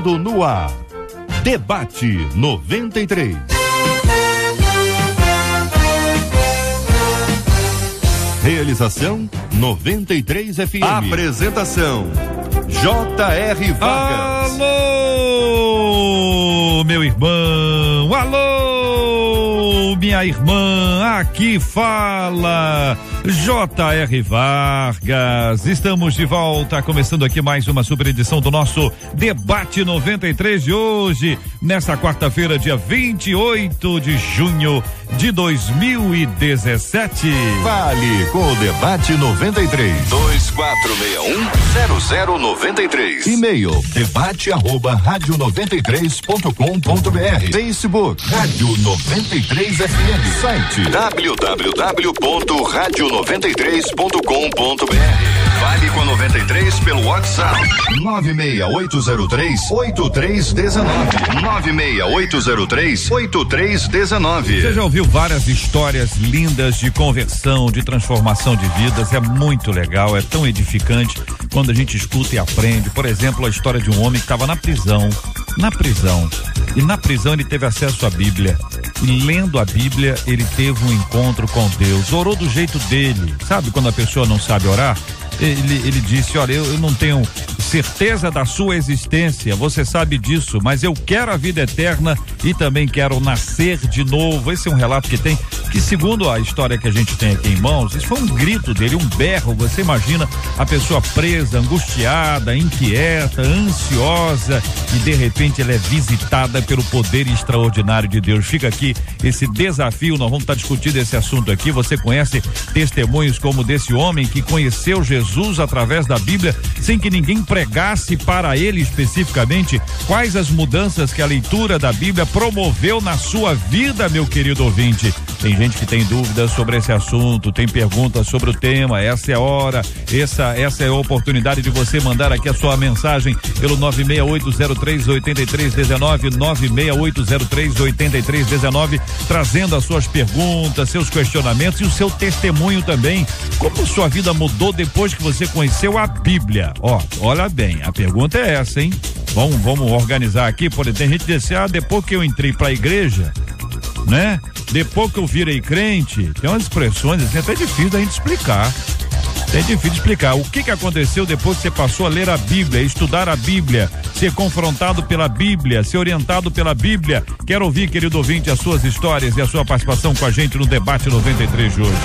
entrando no ar. Debate 93. Realização 93 FM. Apresentação J.R. Vargas. Alô, meu irmão, alô, minha irmã, aqui fala J.R. Vargas. Estamos de volta, começando aqui mais uma super edição do nosso Debate 93 de hoje, nesta quarta-feira, dia 28 de junho de 2017. Fale com o Debate 93. 2461-0093. E-mail debate@radio93.com.br. Facebook Rádio 93 FM. Site www.radio93.com.br. Fale com a 93 pelo WhatsApp 96803-8319. 96803-8319. Você já ouviu várias histórias lindas de conversão, de transformação de vidas? É muito legal, é tão edificante quando a gente escuta e aprende. Por exemplo, a história de um homem que estava na prisão. E na prisão ele teve acesso à Bíblia. E lendo a Bíblia, ele teve um encontro com Deus. Orou do jeito dele. Sabe quando a pessoa não sabe orar? Ele disse, olha, eu não tenho certeza da sua existência, você sabe disso, mas eu quero a vida eterna e também quero nascer de novo. Esse é um relato que tem, que segundo a história que a gente tem aqui em mãos, isso foi um grito dele, um berro. Você imagina a pessoa presa, angustiada, inquieta, ansiosa, e de repente ela é visitada pelo poder extraordinário de Deus. Fica aqui esse desafio, nós vamos estar discutindo esse assunto aqui. Você conhece testemunhos como desse homem que conheceu Jesus através da Bíblia, sem que ninguém pregasse para ele especificamente? Quais as mudanças que a leitura da Bíblia promoveu na sua vida, meu querido ouvinte? Tem gente que tem dúvidas sobre esse assunto, tem perguntas sobre o tema. Essa é a hora, essa é a oportunidade de você mandar aqui a sua mensagem pelo 96803-8319, 96803-8319, trazendo as suas perguntas, seus questionamentos e o seu testemunho também. Como sua vida mudou depois que você conheceu a Bíblia? Olha bem, a pergunta é essa, hein? Vamos organizar aqui. Tem gente que diz assim, depois que eu entrei pra igreja, né? Depois que eu virei crente, tem umas expressões assim, até difícil da gente explicar. É difícil explicar o que aconteceu depois que você passou a ler a Bíblia, estudar a Bíblia, ser confrontado pela Bíblia, ser orientado pela Bíblia. Quero ouvir, querido ouvinte, as suas histórias e a sua participação com a gente no Debate 93 de hoje.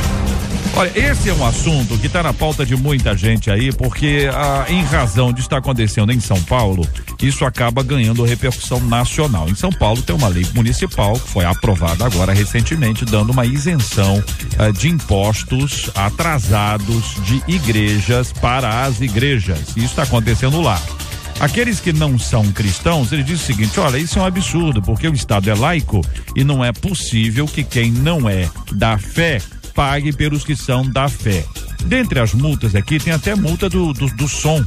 Olha, esse é um assunto que está na pauta de muita gente aí, porque em razão de estar acontecendo em São Paulo, isso acaba ganhando repercussão nacional. Em São Paulo tem uma lei municipal que foi aprovada agora recentemente, dando uma isenção de impostos atrasados de igrejas para as igrejas. Isso está acontecendo lá. Aqueles que não são cristãos, eles dizem o seguinte: olha, isso é um absurdo, porque o Estado é laico e não é possível que quem não é da fé pague pelos que são da fé. Dentre as multas aqui, tem até multa do som.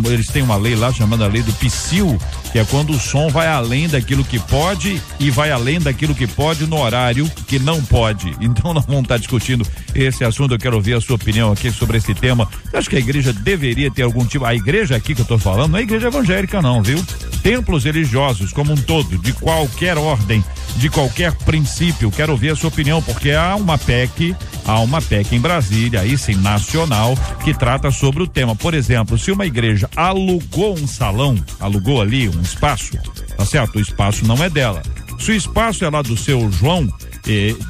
Eles têm uma lei lá chamada lei do psil, que é quando o som vai além daquilo que pode e vai além daquilo que pode no horário que não pode. Então nós vamos estar discutindo esse assunto. Eu quero ouvir a sua opinião aqui sobre esse tema. Eu acho que a igreja deveria ter algum tipo, a igreja aqui que eu tô falando não é igreja evangélica não, viu? Templos religiosos como um todo, de qualquer ordem, de qualquer princípio. Quero ouvir a sua opinião, porque há uma PEC em Brasília, aí sim, nacional, que trata sobre o tema. Por exemplo, se uma igreja alugou um salão, alugou ali um espaço, tá certo? O espaço não é dela. Se o espaço é lá do seu João,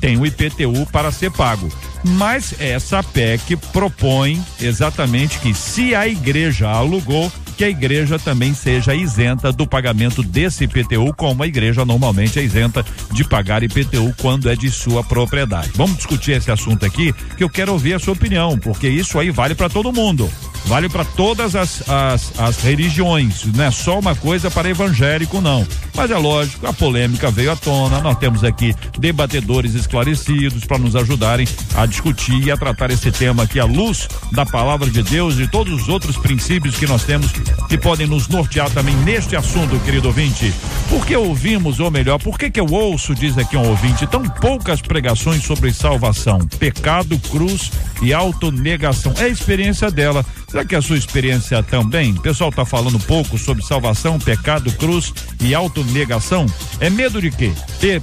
tem o IPTU para ser pago. Mas essa PEC propõe exatamente que, se a igreja alugou, que a igreja também seja isenta do pagamento desse IPTU, como a igreja normalmente é isenta de pagar IPTU quando é de sua propriedade. Vamos discutir esse assunto aqui, que eu quero ouvir a sua opinião, porque isso aí vale para todo mundo. Vale para todas as religiões, não é só uma coisa para evangélico, não. Mas é lógico, a polêmica veio à tona, nós temos aqui debatedores esclarecidos para nos ajudarem a discutir e a tratar esse tema aqui à luz da palavra de Deus e todos os outros princípios que nós temos que podem nos nortear também neste assunto, querido ouvinte. Por que ouvimos, ou melhor, por que eu ouço, diz aqui um ouvinte, tão poucas pregações sobre salvação, pecado, cruz e autonegação? É a experiência dela. Será que é a sua experiência também? O pessoal tá falando um pouco sobre salvação, pecado, cruz e autonegação. É medo de quê?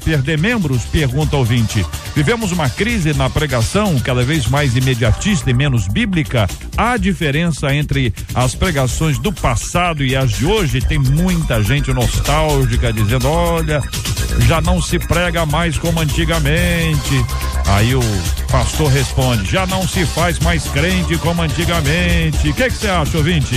Perder membros? Pergunta o ouvinte. Vivemos uma crise na pregação cada vez mais imediatista e menos bíblica. Há diferença entre as pregações do passado e as de hoje? Tem muita gente nostálgica dizendo, olha, já não se prega mais como antigamente. Aí o pastor responde, já não se faz mais crente como antigamente. O que você acha, ouvinte?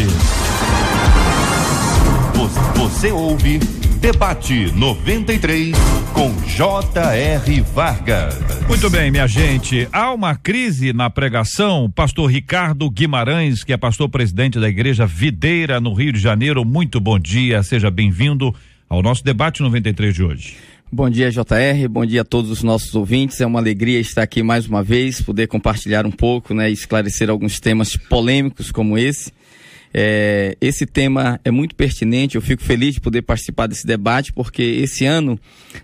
Você ouve Debate 93 com J.R. Vargas. Muito bem, minha gente. Há uma crise na pregação. Pastor Ricardo Guimarães, que é pastor presidente da Igreja Videira, no Rio de Janeiro. Muito bom dia, seja bem-vindo ao nosso Debate 93 de hoje. Bom dia, JR, bom dia a todos os nossos ouvintes. É uma alegria estar aqui mais uma vez, poder compartilhar um pouco, né, e esclarecer alguns temas polêmicos como esse. Esse tema é muito pertinente, eu fico feliz de poder participar desse debate, porque esse ano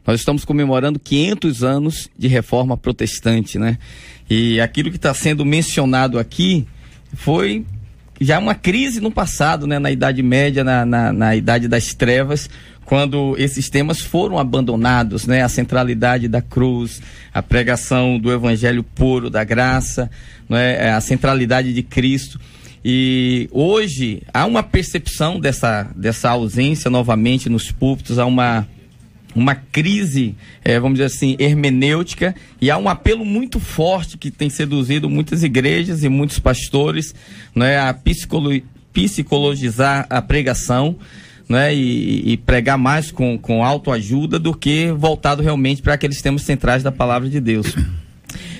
nós estamos comemorando 500 anos de reforma protestante, né? E aquilo que está sendo mencionado aqui foi já uma crise no passado, né? Na Idade Média, na Idade das Trevas, quando esses temas foram abandonados, né? A centralidade da cruz, a pregação do evangelho puro, da graça, né? A centralidade de Cristo. E hoje há uma percepção dessa ausência novamente nos púlpitos, há uma crise, vamos dizer assim, hermenêutica, e há um apelo muito forte que tem seduzido muitas igrejas e muitos pastores, né, a psicologizar a pregação, né, e pregar mais com autoajuda do que voltado realmente para aqueles temas centrais da palavra de Deus.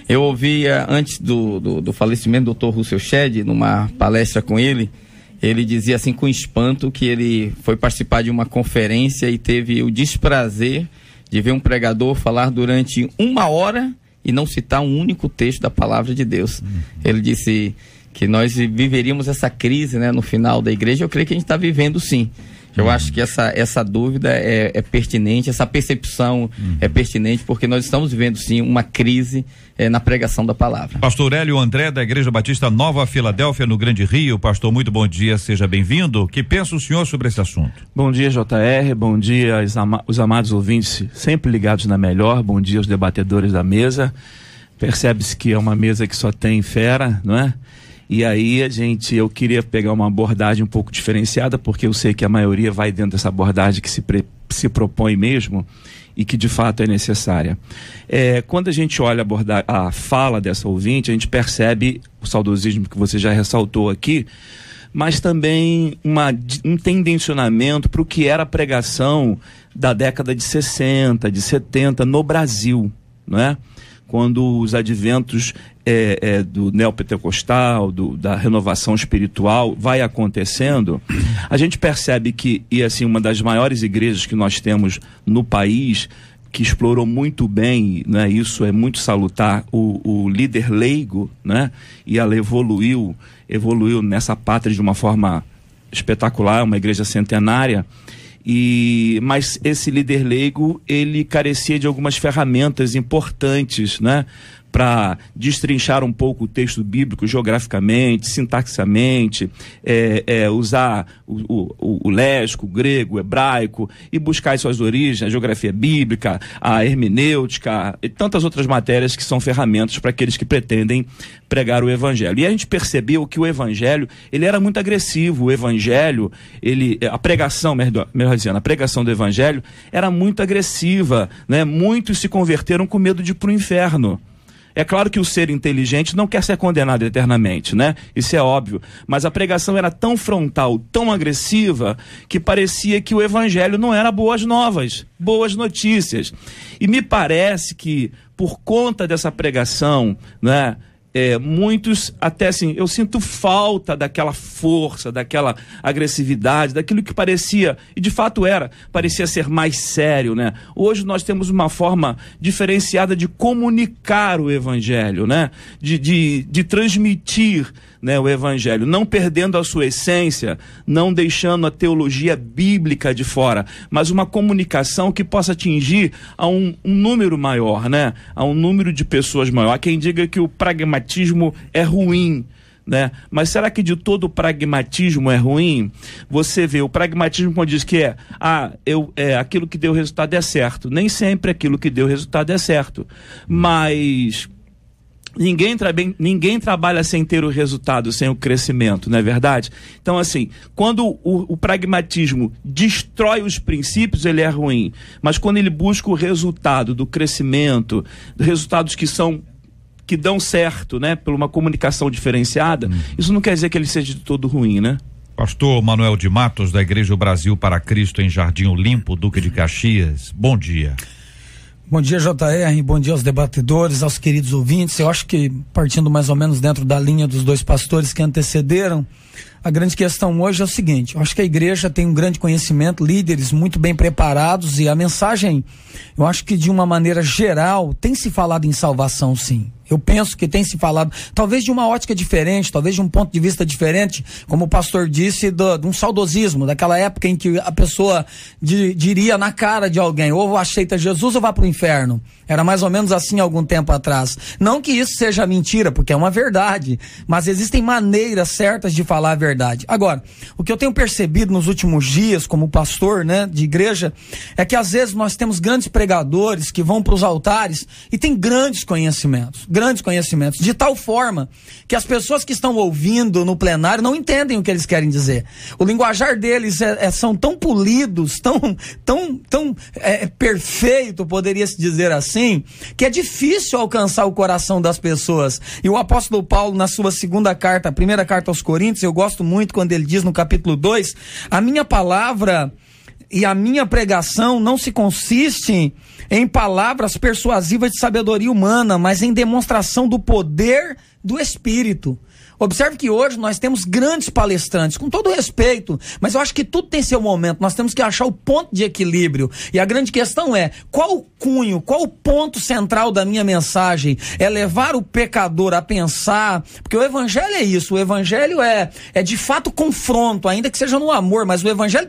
Eu ouvi, antes do falecimento do Dr. Russell Shedd, numa palestra com ele dizia assim com espanto que ele foi participar de uma conferência e teve o desprazer de ver um pregador falar durante 1 hora e não citar um único texto da palavra de Deus. Ele disse que nós viveríamos essa crise, né, no final da igreja. Eu creio que a gente está vivendo sim. Eu acho que essa dúvida é pertinente, essa percepção é pertinente, porque nós estamos vivendo sim uma crise na pregação da palavra. Pastor Hélio André, da Igreja Batista Nova Filadélfia, no Grande Rio. Pastor, muito bom dia, seja bem-vindo. O que pensa o senhor sobre esse assunto? Bom dia, JR, bom dia os amados ouvintes sempre ligados na melhor, bom dia aos debatedores da mesa. Percebe-se que é uma mesa que só tem fera, não é? E aí eu queria pegar uma abordagem um pouco diferenciada, porque eu sei que a maioria vai dentro dessa abordagem que se propõe mesmo e que de fato é necessária. Quando a gente olha a fala dessa ouvinte, a gente percebe o saudosismo que você já ressaltou aqui, mas também um tendencionamento para o que era a pregação da década de 60, de 70 no Brasil, não é? Quando os adventos do neopentecostal, da renovação espiritual vai acontecendo, a gente percebe que, e assim, uma das maiores igrejas que nós temos no país, que explorou muito bem, né, isso é muito salutar, o líder leigo, né, e ela evoluiu nessa pátria de uma forma espetacular, uma igreja centenária. Mas esse líder leigo, ele carecia de algumas ferramentas importantes, né, para destrinchar um pouco o texto bíblico geograficamente, sintaxicamente, usar o lésbico, o grego, o hebraico e buscar as suas origens, a geografia bíblica, a hermenêutica e tantas outras matérias que são ferramentas para aqueles que pretendem pregar o evangelho. E a gente percebeu que o evangelho, ele era muito agressivo. O evangelho, a pregação, melhor dizendo, a pregação do evangelho era muito agressiva, né? Muitos se converteram com medo de ir para o inferno. É claro que o ser inteligente não quer ser condenado eternamente, né? Isso é óbvio. Mas a pregação era tão frontal, tão agressiva, que parecia que o evangelho não era boas novas, boas notícias. E me parece que, por conta dessa pregação, né, muitos, até assim, eu sinto falta daquela força, daquela agressividade, daquilo que parecia, e de fato parecia ser mais sério, né? Hoje nós temos uma forma diferenciada de comunicar o evangelho, né? De transmitir, né, o evangelho, não perdendo a sua essência, não deixando a teologia bíblica de fora, mas uma comunicação que possa atingir a um número maior, né? A um número de pessoas maior. Há quem diga que o pragmatismo é ruim, né? Mas será que de todo o pragmatismo é ruim? Você vê, o pragmatismo quando diz que aquilo que deu resultado é certo. Nem sempre aquilo que deu resultado é certo. Mas ninguém trabalha sem ter o resultado, sem o crescimento, não é verdade? Então, assim, quando o pragmatismo destrói os princípios, ele é ruim. Mas quando ele busca o resultado do crescimento, resultados que dão certo, né, por uma comunicação diferenciada, isso não quer dizer que ele seja de todo ruim, né? Pastor Manuel de Matos, da Igreja Brasil para Cristo, em Jardim Olimpo, Duque de Caxias, bom dia. Bom dia, JR, bom dia aos debatedores, aos queridos ouvintes. Eu acho que, partindo mais ou menos dentro da linha dos dois pastores que antecederam, a grande questão hoje é o seguinte: eu acho que a igreja tem um grande conhecimento, líderes muito bem preparados, e a mensagem, eu acho que de uma maneira geral, tem se falado em salvação, sim. Eu penso que tem se falado, talvez de uma ótica diferente, talvez de um ponto de vista diferente, como o pastor disse, de um saudosismo, daquela época em que a pessoa diria na cara de alguém, ou aceita Jesus ou vai para o inferno. Era mais ou menos assim algum tempo atrás. Não que isso seja mentira, porque é uma verdade, mas existem maneiras certas de falar a verdade. Agora, o que eu tenho percebido nos últimos dias, como pastor, né, de igreja, é que às vezes nós temos grandes pregadores que vão para os altares e têm grandes conhecimentos, de tal forma que as pessoas que estão ouvindo no plenário não entendem o que eles querem dizer. O linguajar deles são tão polidos, tão perfeito, poderia-se dizer assim, que é difícil alcançar o coração das pessoas. E o apóstolo Paulo, na sua primeira carta aos Coríntios, eu gosto muito quando ele diz no capítulo 2, a minha palavra e a minha pregação não se consiste em palavras persuasivas de sabedoria humana, mas em demonstração do poder do Espírito. Observe que hoje nós temos grandes palestrantes, com todo respeito, mas eu acho que tudo tem seu momento, nós temos que achar o ponto de equilíbrio, e a grande questão é, qual o cunho, qual o ponto central da minha mensagem? É levar o pecador a pensar, porque o evangelho é isso, o evangelho é de fato confronto, ainda que seja no amor, mas o evangelho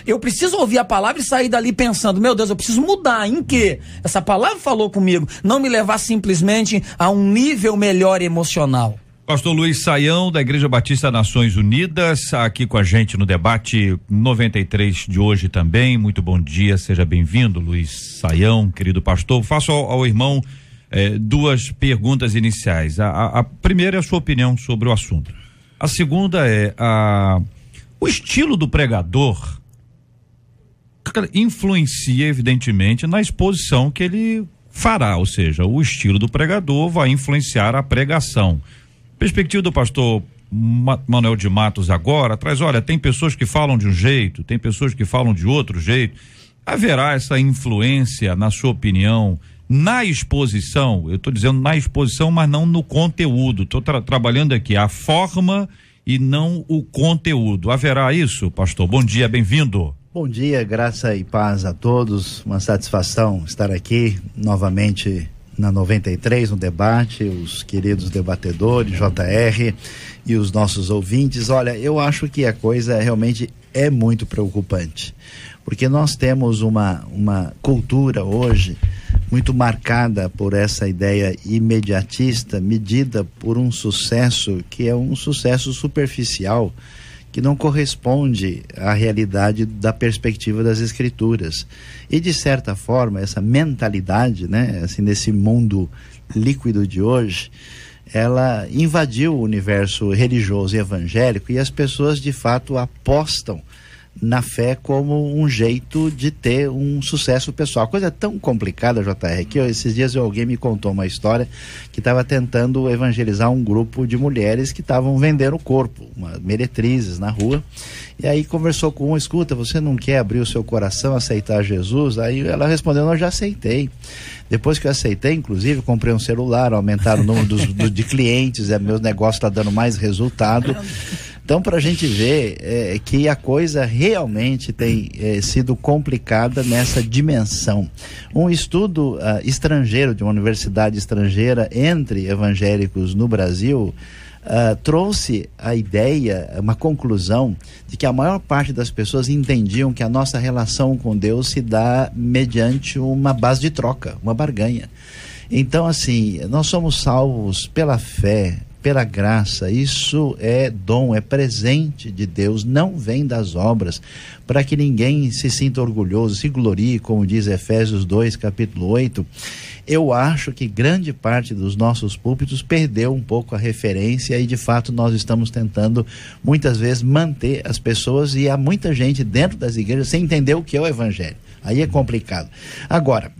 eu preciso ouvir a palavra e sair dali pensando, meu Deus, eu preciso mudar, em quê? Essa palavra falou comigo, não me levar simplesmente a um nível melhor emocional. Pastor Luiz Saião, da Igreja Batista Nações Unidas, aqui com a gente no debate 93 de hoje também. Muito bom dia, seja bem-vindo, Luiz Saião, querido pastor. Faço ao irmão duas perguntas iniciais. A primeira é a sua opinião sobre o assunto. A segunda é o estilo do pregador influencia, evidentemente, na exposição que ele fará, ou seja, o estilo do pregador vai influenciar a pregação. Perspectiva do pastor Manuel de Matos agora traz, olha, tem pessoas que falam de um jeito, tem pessoas que falam de outro jeito. Haverá essa influência, na sua opinião, na exposição? Eu estou dizendo na exposição, mas não no conteúdo. Estou trabalhando aqui a forma e não o conteúdo. Haverá isso, pastor? Bom dia, bem-vindo. Bom dia, graça e paz a todos. Uma satisfação estar aqui novamente na 93, no debate, os queridos debatedores, JR e os nossos ouvintes. Olha, eu acho que a coisa realmente é muito preocupante, porque nós temos uma cultura hoje muito marcada por essa ideia imediatista, medida por um sucesso que é um sucesso superficial, que não corresponde à realidade da perspectiva das Escrituras. E, de certa forma, essa mentalidade, né, assim, nesse mundo líquido de hoje, ela invadiu o universo religioso e evangélico, e as pessoas, de fato, apostam na fé como um jeito de ter um sucesso pessoal. A coisa é tão complicada, JR, que esses dias alguém me contou uma história que estava tentando evangelizar um grupo de mulheres que estavam vendendo o corpo, meretrizes na rua, e aí conversou com uma, escuta, você não quer abrir o seu coração, aceitar Jesus? Aí ela respondeu, não, eu já aceitei. Depois que eu aceitei, inclusive, comprei um celular, aumentaram o número de clientes, meu negócio está dando mais resultado. Então, para a gente ver que a coisa realmente tem sido complicada nessa dimensão. Um estudo estrangeiro, de uma universidade estrangeira, entre evangélicos no Brasil, trouxe a ideia, uma conclusão, de que a maior parte das pessoas entendiam que a nossa relação com Deus se dá mediante uma base de troca, uma barganha. Então, assim, nós somos salvos pela fé, pela graça. Isso é dom, é presente de Deus, não vem das obras, para que ninguém se sinta orgulhoso, se glorie, como diz Efésios 2, capítulo 8. Eu acho que grande parte dos nossos púlpitos perdeu um pouco a referência e de fato nós estamos tentando muitas vezes manter as pessoas, e há muita gente dentro das igrejas sem entender o que é o evangelho. Aí é complicado. Agora,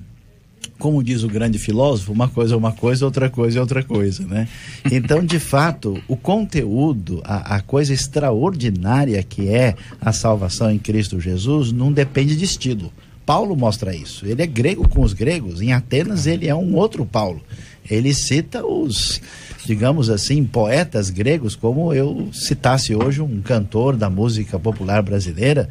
como diz o grande filósofo, uma coisa é uma coisa, outra coisa é outra coisa, né? Então, de fato, o conteúdo, a coisa extraordinária que é a salvação em Cristo Jesus, não depende de estilo. Paulo mostra isso. Ele é grego com os gregos. Em Atenas ele é um outro Paulo. Ele cita os, digamos assim, poetas gregos, como eu citasse hoje um cantor da música popular brasileira,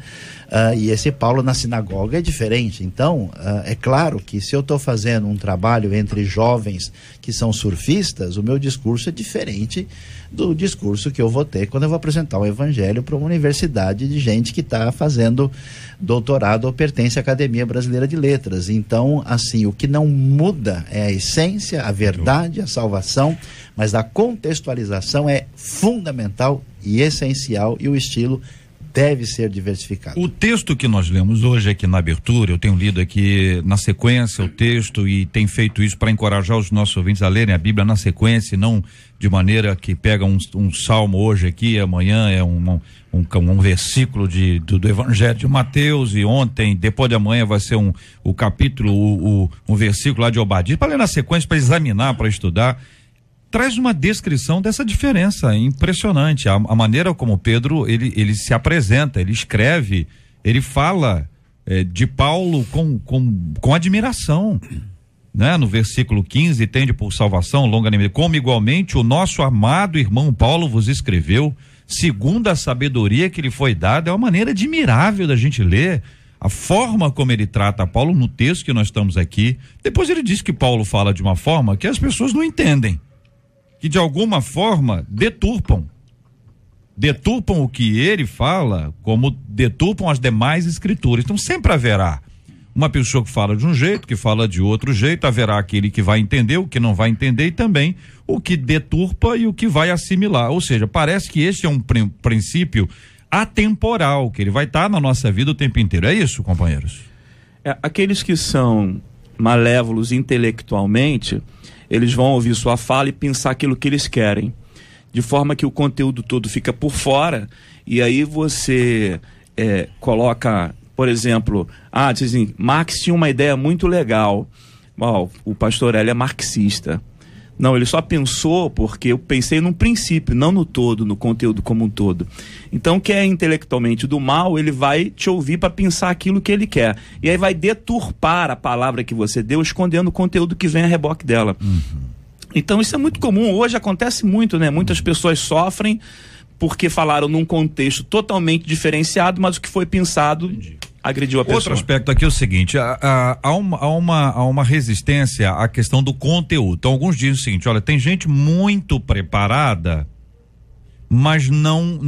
e esse Paulo na sinagoga é diferente. Então, é claro que se eu estou fazendo um trabalho entre jovens que são surfistas, o meu discurso é diferente do discurso que eu vou ter quando eu vou apresentar o evangelho para uma universidade de gente que está fazendo doutorado ou pertence à Academia Brasileira de Letras. Então, assim, o que não muda é a essência, a verdade, a salvação, mas a contextualização é fundamental e essencial, e o estilo deve ser diversificado. O texto que nós lemos hoje aqui na abertura, eu tenho lido aqui na sequência o texto e tenho feito isso para encorajar os nossos ouvintes a lerem a Bíblia na sequência, e não de maneira que pega um salmo hoje aqui, amanhã é um versículo do Evangelho de Mateus, e ontem, depois de amanhã vai ser o capítulo, um versículo lá de Obadias, para ler na sequência, para examinar, para estudar. Traz uma descrição dessa diferença impressionante, a maneira como Pedro ele se apresenta, ele escreve, ele fala de Paulo com admiração, né? No versículo 15, tende por salvação longanimidade, como igualmente o nosso amado irmão Paulo vos escreveu, segundo a sabedoria que lhe foi dada. É uma maneira admirável da gente ler a forma como ele trata Paulo no texto que nós estamos aqui. Depois ele diz que Paulo fala de uma forma que as pessoas não entendem, que de alguma forma deturpam o que ele fala, como deturpam as demais escrituras. Então sempre haverá uma pessoa que fala de um jeito, que fala de outro jeito, haverá aquele que vai entender, o que não vai entender, e também o que deturpa e o que vai assimilar. Ou seja, parece que este é um princípio atemporal, que ele vai estar na nossa vida o tempo inteiro. É isso, companheiros? Aqueles que são malévolos intelectualmente, eles vão ouvir sua fala e pensar aquilo que eles querem, de forma que o conteúdo todo fica por fora, e aí você coloca, por exemplo, dizem, Marx tinha uma ideia muito legal. O pastor Hélio é marxista. Não, ele só pensou porque eu pensei num princípio, não no todo, no conteúdo como um todo. Então, quem é intelectualmente do mal, ele vai te ouvir para pensar aquilo que ele quer. E aí vai deturpar a palavra que você deu, escondendo o conteúdo que vem a reboque dela. Uhum. Então, isso é muito comum. Hoje acontece muito, né? Muitas pessoas sofrem porque falaram num contexto totalmente diferenciado, mas o que foi pensado agrediu a pessoa. Outro aspecto aqui é o seguinte, há uma resistência à questão do conteúdo. Então, alguns dizem o seguinte: olha, tem gente muito preparada, mas não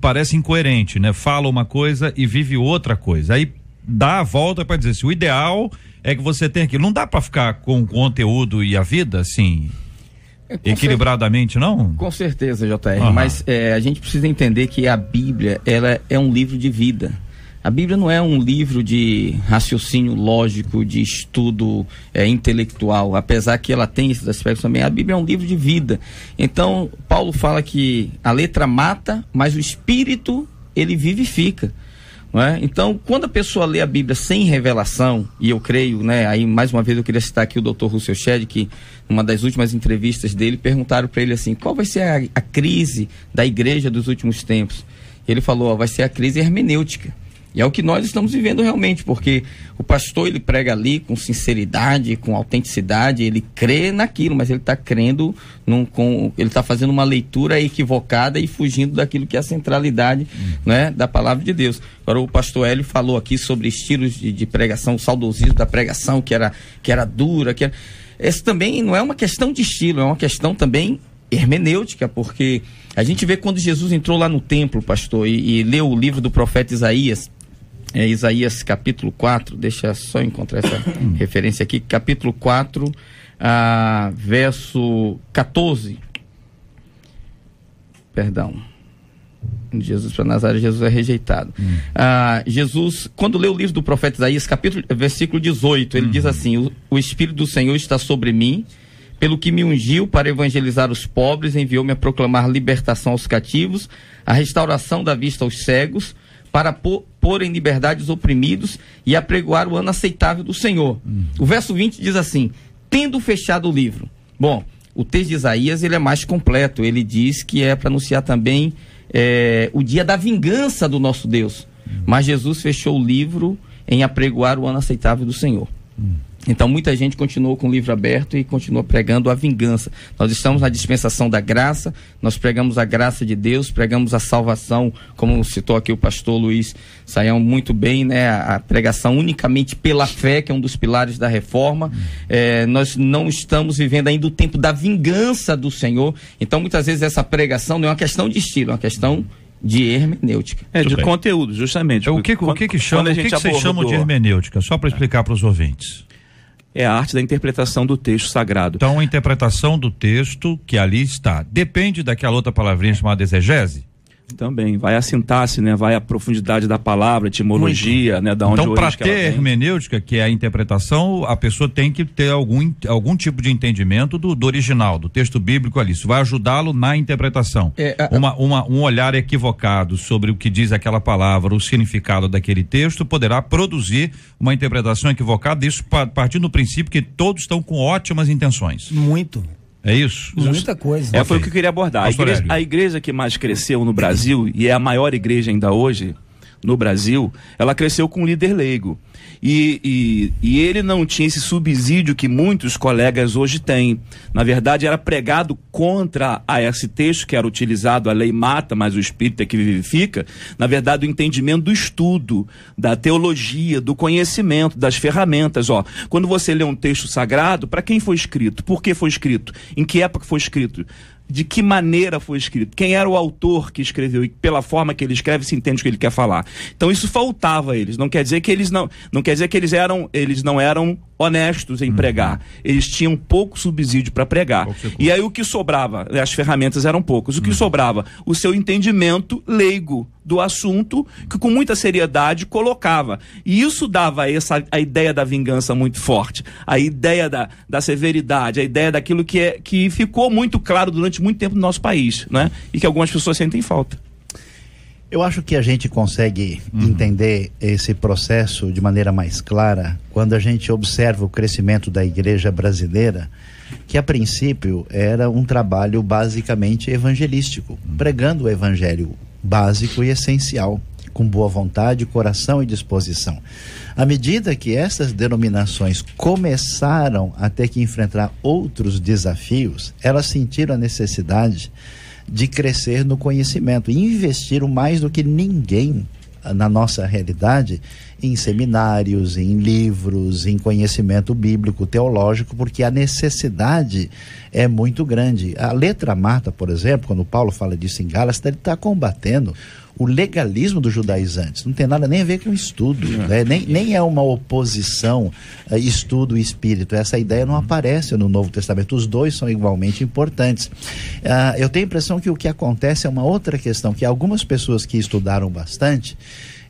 parece incoerente, né? Fala uma coisa e vive outra coisa. Aí dá a volta para dizer assim, o ideal é que você tenha aquilo. Não dá para ficar com o conteúdo e a vida assim equilibradamente, não? Com certeza, JR, mas a gente precisa entender que a Bíblia, ela é um livro de vida. A Bíblia não é um livro de raciocínio lógico, de estudo intelectual, apesar que ela tem esses aspectos também. A Bíblia é um livro de vida. Então, Paulo fala que a letra mata, mas o espírito, ele vivifica. Não é? Então, quando a pessoa lê a Bíblia sem revelação, e eu creio, né, aí mais uma vez eu queria citar aqui o Dr. Russell Shedd, que numa das últimas entrevistas dele, perguntaram para ele assim, qual vai ser a crise da igreja dos últimos tempos? Ele falou, vai ser a crise hermenêutica. E é o que nós estamos vivendo realmente, porque o pastor, ele prega ali com sinceridade, com autenticidade, ele crê naquilo, mas ele está crendo, ele está fazendo uma leitura equivocada e fugindo daquilo que é a centralidade, né, da palavra de Deus. Agora, o pastor Hélio falou aqui sobre estilos de pregação, o saudosismo da pregação, que era dura, esse também não é uma questão de estilo, é uma questão também hermenêutica, porque a gente vê quando Jesus entrou lá no templo, pastor, e leu o livro do profeta Isaías, Isaías capítulo 4, deixa só encontrar essa referência aqui, capítulo 4, verso 14, Jesus para Nazaré, Jesus é rejeitado. Jesus, quando lê o livro do profeta Isaías, versículo 18, ele diz assim: o Espírito do Senhor está sobre mim, pelo que me ungiu para evangelizar os pobres, enviou-me a proclamar libertação aos cativos, a restauração da vista aos cegos, para pôr em liberdade os oprimidos e apregoar o ano aceitável do Senhor. O verso 20 diz assim: tendo fechado o livro. Bom, o texto de Isaías ele é mais completo, ele diz que é para anunciar também o dia da vingança do nosso Deus. Mas Jesus fechou o livro em apregoar o ano aceitável do Senhor. Então muita gente continuou com o livro aberto e continua pregando a vingança. Nós estamos na dispensação da graça, nós pregamos a graça de Deus, pregamos a salvação, como citou aqui o pastor Luiz Saião muito bem, né? A pregação unicamente pela fé, que é um dos pilares da reforma. Nós não estamos vivendo ainda o tempo da vingança do Senhor. Então muitas vezes essa pregação não é uma questão de estilo, é uma questão de hermenêutica. De conteúdo, justamente. O que vocês chamam de hermenêutica? Só para explicar para os ouvintes. É a arte da interpretação do texto sagrado. Então, a interpretação do texto que ali está, depende daquela outra palavrinha chamada exegese? Também, vai a sintaxe, né? Vai a profundidade da palavra, etimologia, né? Da onde então, para ter hermenêutica, que é a interpretação, a pessoa tem que ter algum tipo de entendimento do original, do texto bíblico ali. Isso vai ajudá-lo na interpretação. Um olhar equivocado sobre o que diz aquela palavra, o significado daquele texto, poderá produzir uma interpretação equivocada, isso partindo do princípio que todos estão com ótimas intenções. Muito. É isso? Muita coisa. Foi o que eu queria abordar. A igreja que mais cresceu no Brasil, e é a maior igreja ainda hoje no Brasil, ela cresceu com um líder leigo. E ele não tinha esse subsídio que muitos colegas hoje têm. Na verdade, era pregado contra esse texto que era utilizado, a lei mata, mas o Espírito é que vivifica. Na verdade, o entendimento do estudo, da teologia, do conhecimento, das ferramentas. Quando você lê um texto sagrado, para quem foi escrito? Por que foi escrito? Em que época foi escrito? De que maneira foi escrito? Quem era o autor que escreveu? E pela forma que ele escreve se entende o que ele quer falar. Então isso faltava a eles. Não quer dizer que eles não eram honestos em pregar. Eles tinham pouco subsídio para pregar. E aí o que sobrava? As ferramentas eram poucas. O que sobrava? O seu entendimento leigo do assunto, que com muita seriedade colocava. E isso dava a ideia da vingança muito forte, a ideia da severidade, a ideia daquilo que ficou muito claro durante muito tempo no nosso país, né? E que algumas pessoas sentem falta. Eu acho que a gente consegue entender esse processo de maneira mais clara quando a gente observa o crescimento da igreja brasileira, que a princípio era um trabalho basicamente evangelístico, pregando o evangelho básico e essencial, com boa vontade, coração e disposição. À medida que essas denominações começaram a ter que enfrentar outros desafios, elas sentiram a necessidade de crescer no conhecimento e investiram mais do que ninguém na nossa realidade em seminários, em livros, em conhecimento bíblico, teológico, porque a necessidade é muito grande. A letra mata, por exemplo, quando Paulo fala disso em Gálatas, ele está combatendo o legalismo dos judaizantes. Não tem nada nem a ver com estudo, né? nem é uma oposição estudo e espírito. Essa ideia não aparece no Novo Testamento. Os dois são igualmente importantes. Eu tenho a impressão que o que acontece é uma outra questão, que algumas pessoas que estudaram bastante,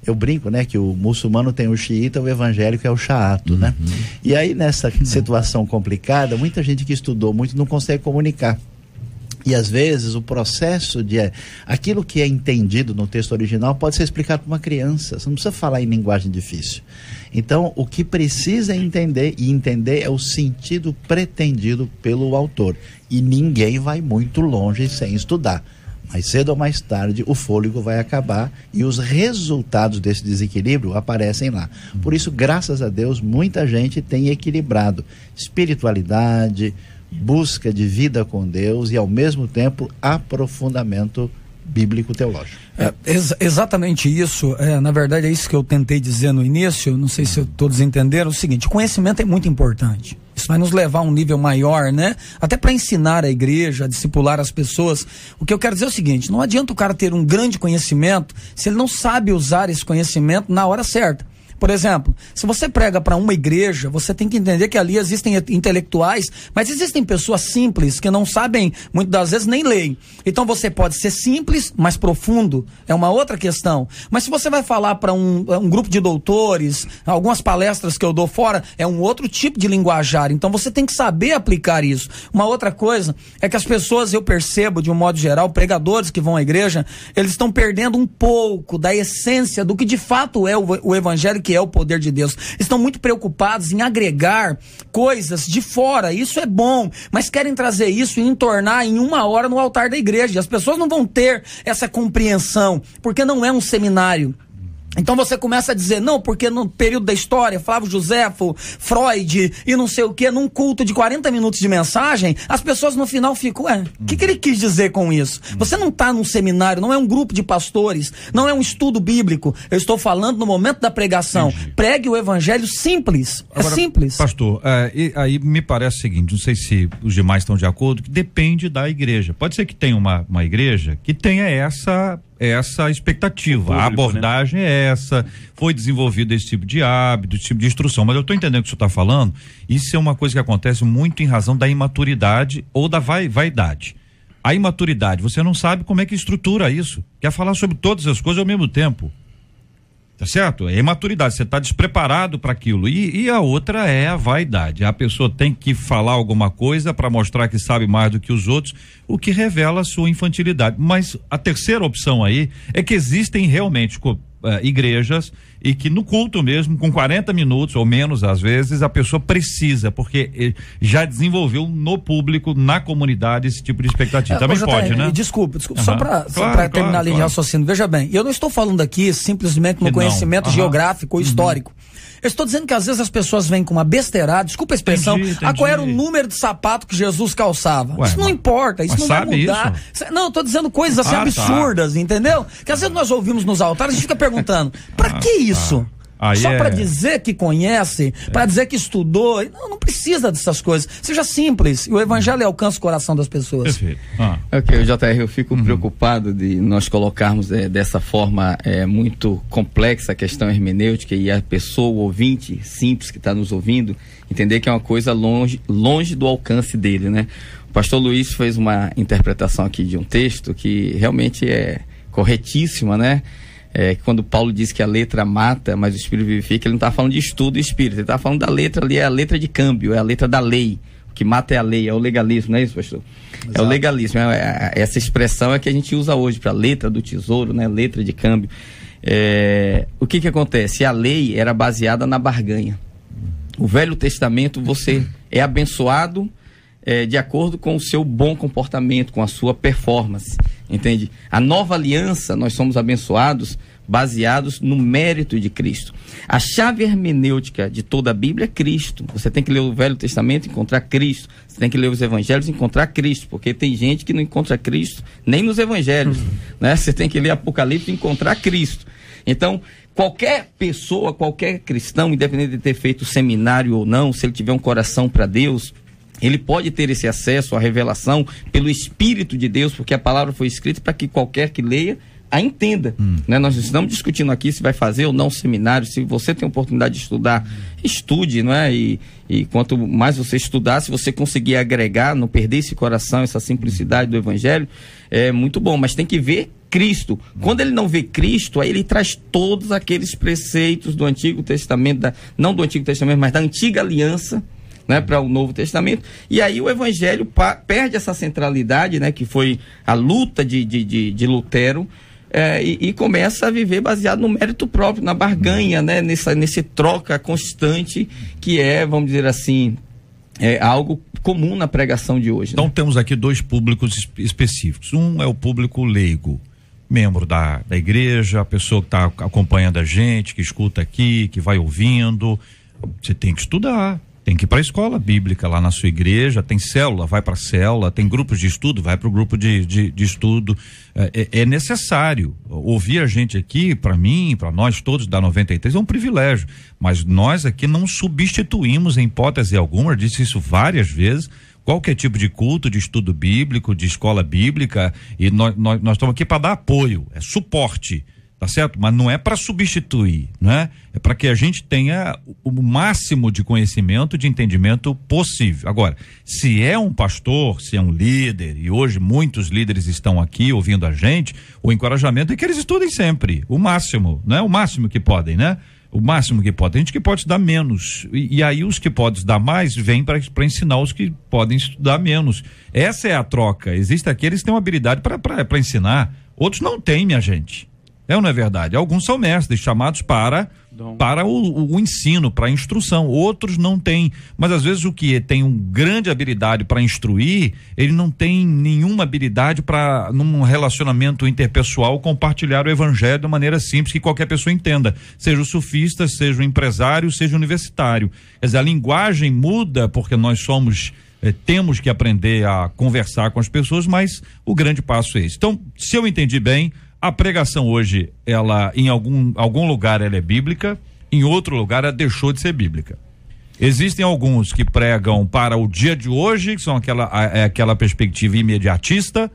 eu brinco, né, que o muçulmano tem o xiita, o evangélico é o xaato, né? E aí nessa situação complicada, muita gente que estudou muito não consegue comunicar. E às vezes o processo de aquilo que é entendido no texto original pode ser explicado para uma criança. Você não precisa falar em linguagem difícil. Então o que precisa entender, e entender é o sentido pretendido pelo autor. E ninguém vai muito longe sem estudar. Mais cedo ou mais tarde o fôlego vai acabar e os resultados desse desequilíbrio aparecem lá. Por isso, graças a Deus, muita gente tem equilibrado espiritualidade, busca de vida com Deus e ao mesmo tempo aprofundamento bíblico teológico. Exatamente isso. Na verdade é isso que eu tentei dizer no início. Não sei se todos entenderam. O seguinte: conhecimento é muito importante. Isso vai nos levar a um nível maior, né? Até para ensinar a igreja, a discipular as pessoas. O que eu quero dizer é o seguinte: não adianta o cara ter um grande conhecimento se ele não sabe usar esse conhecimento na hora certa. Por exemplo, se você prega para uma igreja, você tem que entender que ali existem intelectuais, mas existem pessoas simples que não sabem, muitas das vezes, nem ler. Então você pode ser simples, mas profundo. É uma outra questão. Mas se você vai falar para um grupo de doutores, algumas palestras que eu dou fora, é um outro tipo de linguajar. Então você tem que saber aplicar isso. Uma outra coisa é que as pessoas, eu percebo, de um modo geral, pregadores que vão à igreja, eles estão perdendo um pouco da essência do que de fato é o evangelho, que é o poder de Deus. Estão muito preocupados em agregar coisas de fora. Isso é bom, mas querem trazer isso e entornar em 1 hora no altar da igreja. As pessoas não vão ter essa compreensão, porque não é um seminário. Então você começa a dizer, não, porque no período da história, Flávio Josefo, Freud e não sei o que, num culto de 40 minutos de mensagem, as pessoas no final ficam, o que ele quis dizer com isso? Você não está num seminário, não é um grupo de pastores, não é um estudo bíblico. Eu estou falando no momento da pregação. Entendi. Pregue o evangelho simples. Agora, é simples. Pastor, aí me parece o seguinte, não sei se os demais estão de acordo, que depende da igreja. Pode ser que tenha uma igreja que tenha essa expectativa, público, a abordagem, né? É essa, foi desenvolvido esse tipo de hábito, esse tipo de instrução, mas eu estou entendendo o que o senhor está falando. Isso é uma coisa que acontece muito em razão da imaturidade ou da vaidade. A imaturidade, você não sabe como é que estrutura isso, quer falar sobre todas as coisas ao mesmo tempo, tá certo? É imaturidade, você está despreparado para aquilo. E a outra é a vaidade. A pessoa tem que falar alguma coisa para mostrar que sabe mais do que os outros, o que revela a sua infantilidade. Mas a terceira opção aí é que existem realmente igrejas e que no culto mesmo, com 40 minutos ou menos às vezes, a pessoa precisa, porque já desenvolveu no público, na comunidade, esse tipo de expectativa. Também pode, né? Desculpa, só para terminar a linha de raciocínio. Veja bem, eu não estou falando aqui simplesmente no conhecimento geográfico ou histórico. Eu estou dizendo que às vezes as pessoas vêm com uma besteirada, desculpa a expressão, entendi. Qual era o número de sapato que Jesus calçava? Isso não importa, isso não vai mudar. Não, eu estou dizendo coisas assim absurdas, entendeu? Que às vezes nós ouvimos nos altares, a gente fica perguntando, para que isso? Só para dizer que conhece, para dizer que estudou, não precisa dessas coisas. Seja simples, e o evangelho alcança o coração das pessoas. Perfeito. Ok, JR, eu fico preocupado de nós colocarmos dessa forma muito complexa a questão hermenêutica, e a pessoa, o ouvinte simples que está nos ouvindo, entender que é uma coisa longe do alcance dele, né? O pastor Luiz fez uma interpretação aqui de um texto que realmente é corretíssima, né? Quando Paulo diz que a letra mata, mas o espírito vivifica, ele não está falando de estudo e espírito, ele está falando da letra ali, é a letra de câmbio, é a letra da lei. O que mata é a lei, é o legalismo, não é isso, pastor? Exato. É o legalismo, essa expressão é que a gente usa hoje para letra do tesouro, né? Letra de câmbio. O que acontece? A lei era baseada na barganha. O Velho Testamento, você é abençoado de acordo com o seu bom comportamento, com a sua performance, entende? A nova aliança, nós somos abençoados baseados no mérito de Cristo. A chave hermenêutica de toda a Bíblia é Cristo. Você tem que ler o Velho Testamento e encontrar Cristo. Você tem que ler os Evangelhos e encontrar Cristo, porque tem gente que não encontra Cristo nem nos Evangelhos, né? Você tem que ler Apocalipse e encontrar Cristo. Então, qualquer pessoa, qualquer cristão, independente de ter feito seminário ou não, se ele tiver um coração para Deus, ele pode ter esse acesso à revelação pelo Espírito de Deus, porque a palavra foi escrita para que qualquer que leia a entenda, né? Nós estamos discutindo aqui se vai fazer ou não seminário. Se você tem a oportunidade de estudar, estude, não é? E quanto mais você estudar, se você conseguir agregar, não perder esse coração, essa simplicidade do evangelho, é muito bom, mas tem que ver Cristo. Quando ele não vê Cristo, aí ele traz todos aqueles preceitos do Antigo Testamento, não do Antigo Testamento, mas da Antiga Aliança, né, para o Novo Testamento, e aí o Evangelho perde essa centralidade, né, que foi a luta de Lutero, e começa a viver baseado no mérito próprio, na barganha, né, nesse troca constante que vamos dizer assim, algo comum na pregação de hoje. Então, né? Temos aqui dois públicos específicos. Um é o público leigo, membro da igreja, a pessoa que está acompanhando a gente, que escuta aqui, que vai ouvindo. Você tem que estudar, tem que ir para a escola bíblica lá na sua igreja, tem célula, vai para a célula, tem grupos de estudo, vai para o grupo de estudo. É necessário ouvir a gente aqui, para mim, para nós todos da 93, é um privilégio, mas nós aqui não substituímos em hipótese alguma, eu disse isso várias vezes, qualquer tipo de culto, de estudo bíblico, de escola bíblica, e nós estamos aqui para dar apoio, suporte. tá certo? Mas não é para substituir, né? É para que a gente tenha o máximo de conhecimento, de entendimento possível. Agora, se é um pastor, se é um líder, e hoje muitos líderes estão aqui ouvindo a gente, o encorajamento é que eles estudem sempre, o máximo, né? O máximo que podem, né? O máximo que pode. Tem gente que pode estudar menos. E aí os que podem estudar mais vêm para ensinar os que podem estudar menos. Essa é a troca. Existem aqueles que têm uma habilidade para ensinar. Outros não têm, minha gente. É ou não é verdade? Alguns são mestres chamados para o ensino, para a instrução. Outros não têm. Mas às vezes o que tem uma grande habilidade para instruir, ele não tem nenhuma habilidade para, num relacionamento interpessoal, compartilhar o evangelho de maneira simples que qualquer pessoa entenda. Seja o sufista, seja o empresário, seja o universitário. Quer dizer, a linguagem muda porque nós somos... temos que aprender a conversar com as pessoas, mas o grande passo é esse. Então, se eu entendi bem, a pregação hoje, ela em algum lugar ela é bíblica, em outro lugar ela deixou de ser bíblica. Existem alguns que pregam para o dia de hoje, que são aquela perspectiva imediatista,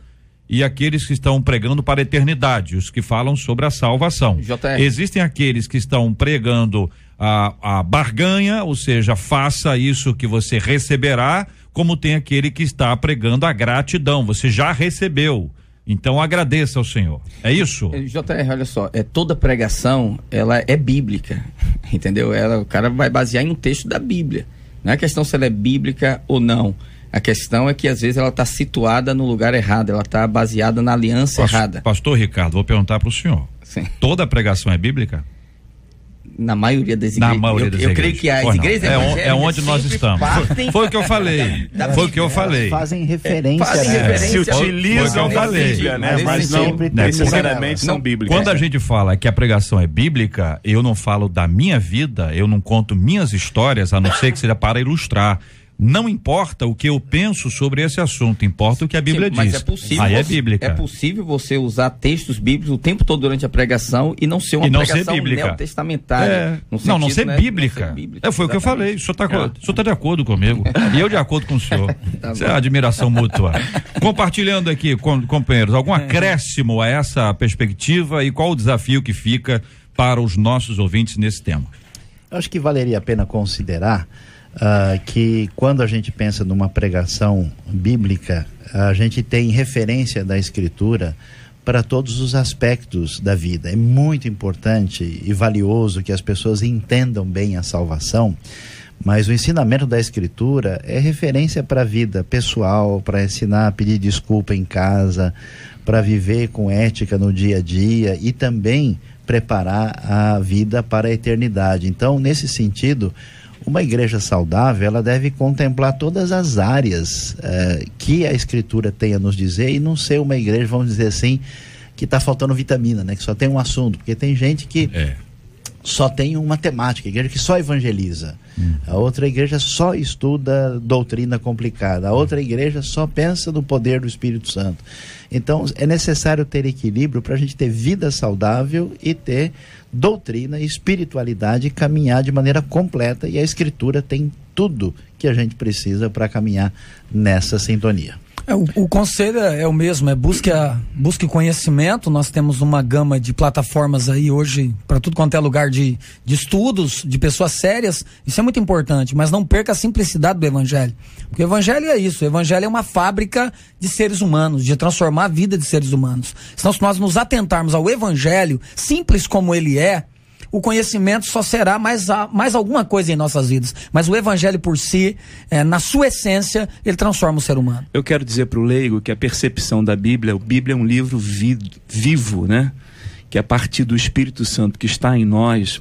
e aqueles que estão pregando para a eternidade, os que falam sobre a salvação. JR. Existem aqueles que estão pregando a barganha, ou seja, faça isso que você receberá, como tem aquele que está pregando a gratidão, você já recebeu, então agradeça ao Senhor, é isso? JR, olha só, toda pregação, ela é bíblica, entendeu? O cara vai basear em um texto da Bíblia, não é questão se ela é bíblica ou não, a questão é que às vezes ela está situada no lugar errado, ela está baseada na aliança errada. Pastor Ricardo, vou perguntar para o senhor, Sim. Toda pregação é bíblica? Na maioria das igrejas. Eu creio que as igrejas evangélicas é onde nós estamos. Foi o que eu falei. Foi o que eu falei. Fazem referência. Se utilizam da Bíblia, né? Mas não necessariamente são bíblicas. Quando a gente fala que a pregação é bíblica, eu não falo da minha vida, eu não conto minhas histórias, a não ser que seja para ilustrar. Não importa o que eu penso sobre esse assunto, importa o que a Bíblia diz. Mas é possível. Aí é bíblica. É possível você usar textos bíblicos o tempo todo durante a pregação e não ser uma pregação neotestamentária. Não ser bíblica. Foi o que eu falei. O senhor está de acordo comigo. E eu de acordo com o senhor. Isso é admiração mútua. Compartilhando aqui, companheiros, algum acréscimo a essa perspectiva e qual o desafio que fica para os nossos ouvintes nesse tema? Eu acho que valeria a pena considerar que quando a gente pensa numa pregação bíblica, a gente tem referência da Escritura para todos os aspectos da vida. É muito importante e valioso que as pessoas entendam bem a salvação, mas o ensinamento da Escritura é referência para a vida pessoal, para ensinar a pedir desculpa em casa, para viver com ética no dia a dia e também preparar a vida para a eternidade. Então, nesse sentido, uma igreja saudável, ela deve contemplar todas as áreas que a Escritura tem a nos dizer e não ser uma igreja, vamos dizer assim, que está faltando vitamina, né? Que só tem um assunto, porque tem gente que só tem uma temática, a igreja que só evangeliza, a outra igreja só estuda doutrina complicada, a outra igreja só pensa no poder do Espírito Santo. Então é necessário ter equilíbrio para a gente ter vida saudável e ter doutrina e espiritualidade e caminhar de maneira completa, e a Escritura tem tudo que a gente precisa para caminhar nessa sintonia. O conselho é o mesmo, busque conhecimento. Nós temos uma gama de plataformas aí hoje para tudo quanto é lugar de estudos, de pessoas sérias. Isso é muito importante, mas não perca a simplicidade do Evangelho, porque o Evangelho é isso, o Evangelho é uma fábrica de seres humanos, de transformar a vida de seres humanos. Então, se nós nos atentarmos ao Evangelho, simples como ele é, o conhecimento só será mais alguma coisa em nossas vidas. Mas o Evangelho por si, na sua essência, ele transforma o ser humano. Eu quero dizer para o leigo que a percepção da Bíblia é um livro vivo, né? Que a partir do Espírito Santo que está em nós,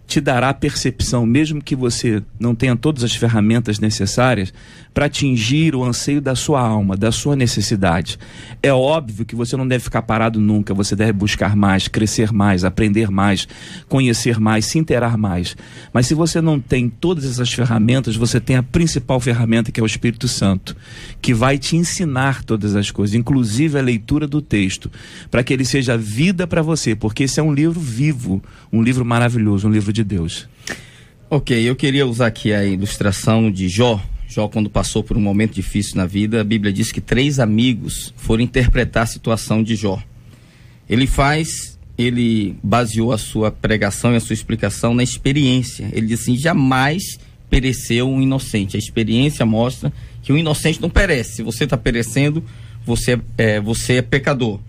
te dará a percepção, mesmo que você não tenha todas as ferramentas necessárias, para atingir o anseio da sua alma, da sua necessidade. É óbvio que você não deve ficar parado nunca, você deve buscar mais, crescer mais, aprender mais, conhecer mais, se inteirar mais. Mas se você não tem todas essas ferramentas, você tem a principal ferramenta, que é o Espírito Santo, que vai te ensinar todas as coisas, inclusive a leitura do texto, para que ele seja vida para você, porque esse é um livro vivo, um livro maravilhoso, um livro de Deus. Ok, eu queria usar aqui a ilustração de Jó. Jó, quando passou por um momento difícil na vida, a Bíblia diz que 3 amigos foram interpretar a situação de Jó. Ele baseou a sua pregação e a sua explicação na experiência. Ele disse assim: jamais pereceu um inocente. A experiência mostra que o inocente não perece. Se você está perecendo, você é pecador.